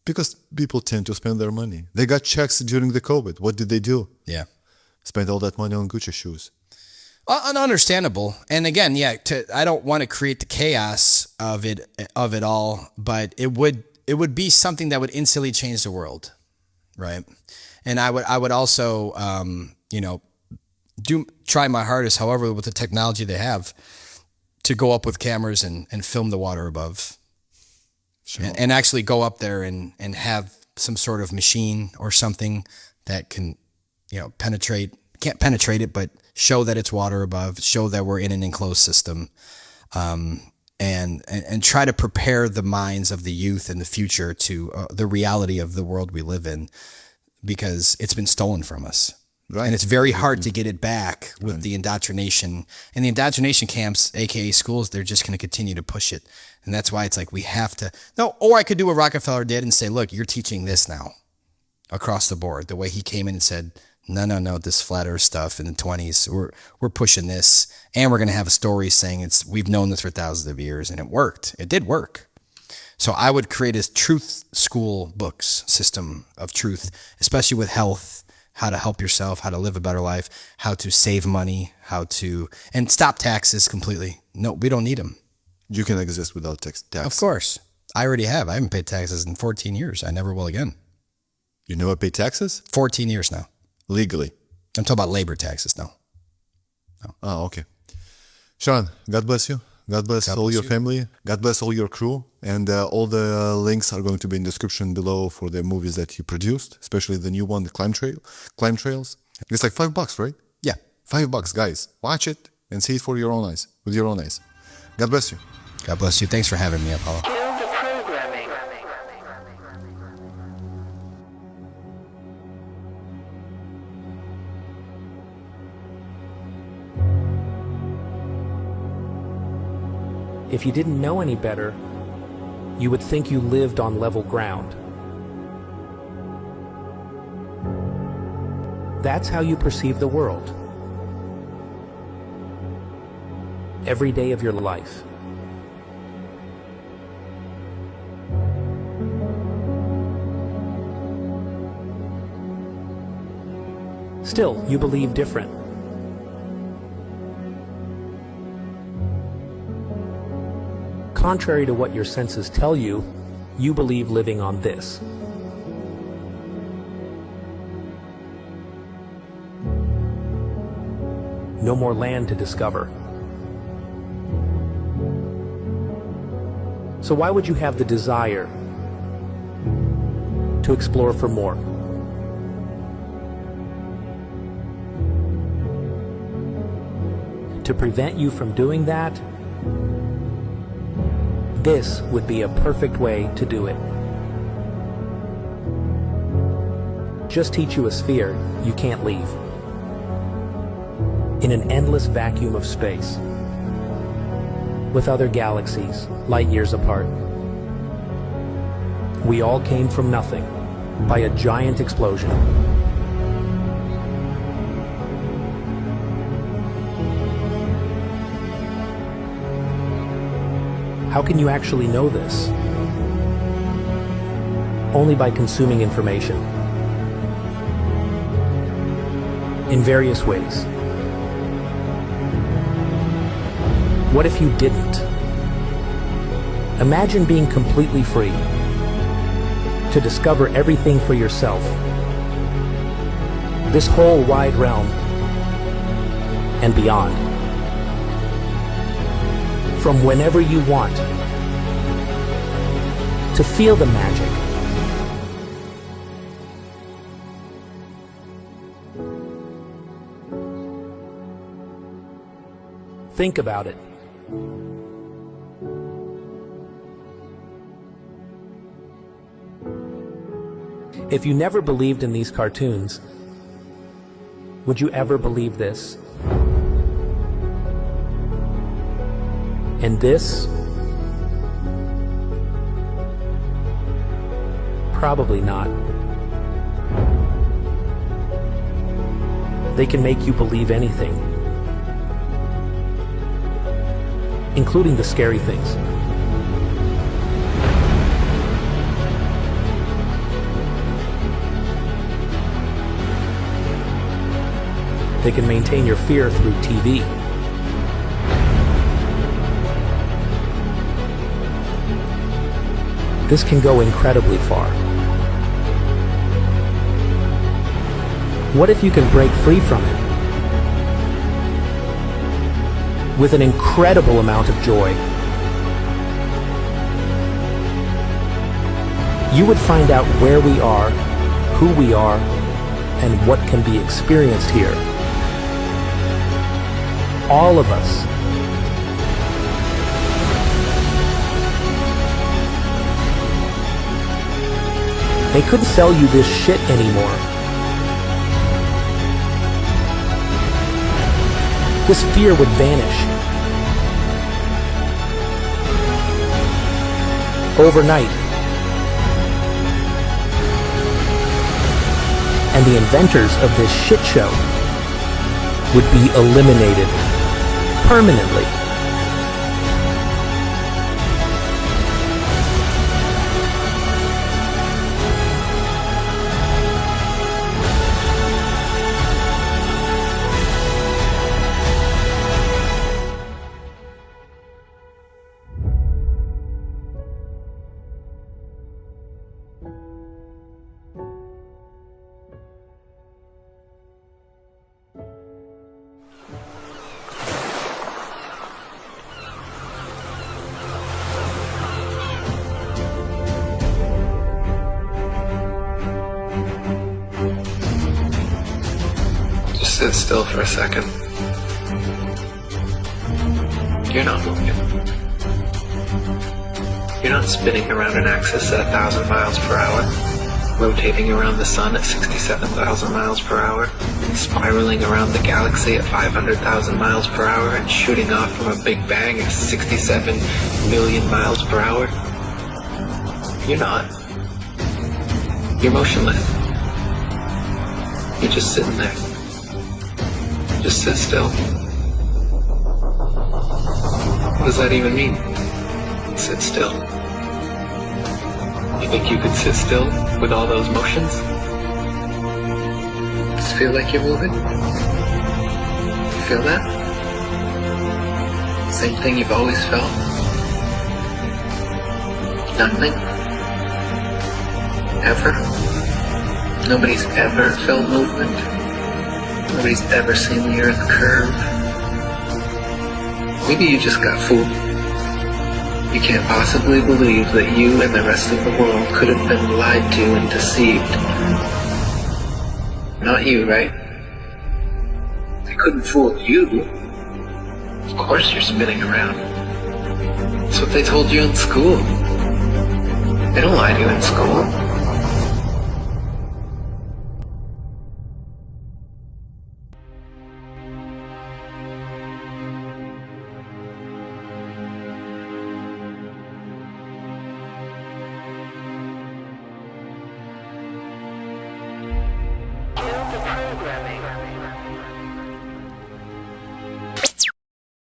Because people tend to spend their money. They got checks during the COVID. What did they do? Yeah. Spend all that money on Gucci shoes. Understandable. And again, I don't want to create the chaos of it all, but it would be something that would instantly change the world, right? And I would also try my hardest, however, with the technology they have, to go up with cameras and film the water above. Sure. And actually go up there and have some sort of machine or something that can, can't penetrate it, but show that it's water above, show that we're in an enclosed system, and try to prepare the minds of the youth in the future to the reality of the world we live in, because it's been stolen from us. Right. And it's very hard to get it back with the indoctrination. And the indoctrination camps, aka schools, they're just going to continue to push it. And that's why it's like we have to. No, or I could do what Rockefeller did and say, look, you're teaching this now across the board. The way he came in and said, no, this flat earth stuff in the 20s, we're pushing this. And we're going to have a story saying we've known this for thousands of years. And it worked. It did work. So I would create a truth school books system of truth, especially with health. How to help yourself, how to live a better life, how to save money, and stop taxes completely. No, we don't need them. You can exist without tax. Of course. I already have. I haven't paid taxes in 14 years. I never will again. You never pay taxes? 14 years now. Legally? I'm talking about labor taxes now. No. Oh, okay. Sean, God bless you. God bless all your family. God bless all your crew. And all the links are going to be in the description below for the movies that you produced, especially the new one, the Climb Trails. It's like $5, right? Yeah. $5, guys. Watch it and see it with your own eyes. God bless you. God bless you. Thanks for having me, Apollo. Kill the programming. If you didn't know any better, you would think you lived on level ground. That's how you perceive the world. Every day of your life. Still, you believe different. Contrary to what your senses tell you, you believe living on this. No more land to discover. So why would you have the desire to explore for more? To prevent you from doing that, this would be a perfect way to do it. Just teach you a sphere you can't leave. In an endless vacuum of space, with other galaxies light years apart. We all came from nothing by a giant explosion. How can you actually know this? Only by consuming information. In various ways. What if you didn't? Imagine being completely free to discover everything for yourself. This whole wide realm and beyond. From whenever you want. To feel the magic. Think about it. If you never believed in these cartoons, would you ever believe this? And this? Probably not. They can make you believe anything, including the scary things. They can maintain your fear through TV. This can go incredibly far. What if you can break free from it? With an incredible amount of joy. You would find out where we are, who we are, and what can be experienced here. All of us. They couldn't sell you this shit anymore. This fear would vanish. Overnight. And the inventors of this shit show would be eliminated permanently. Sit still for a second. You're not moving. You're not spinning around an axis at 1,000 miles per hour. rotating around the sun at 67,000 miles per hour, spiraling around the galaxy at 500,000 miles per hour, and shooting off from a Big Bang at 67 million miles per hour? You're not. You're motionless. You're just sitting there. Just sit still. What does that even mean? Sit still. You think you could sit still with all those motions? Just feel like you're moving? Feel that? Same thing you've always felt? Nothing? Ever? Nobody's ever felt movement? Nobody's ever seen the earth curve? Maybe you just got fooled. You can't possibly believe that you and the rest of the world could have been lied to and deceived. Not you, right? They couldn't fool you. Of course you're spinning around. That's what they told you in school. They don't lie to you in school.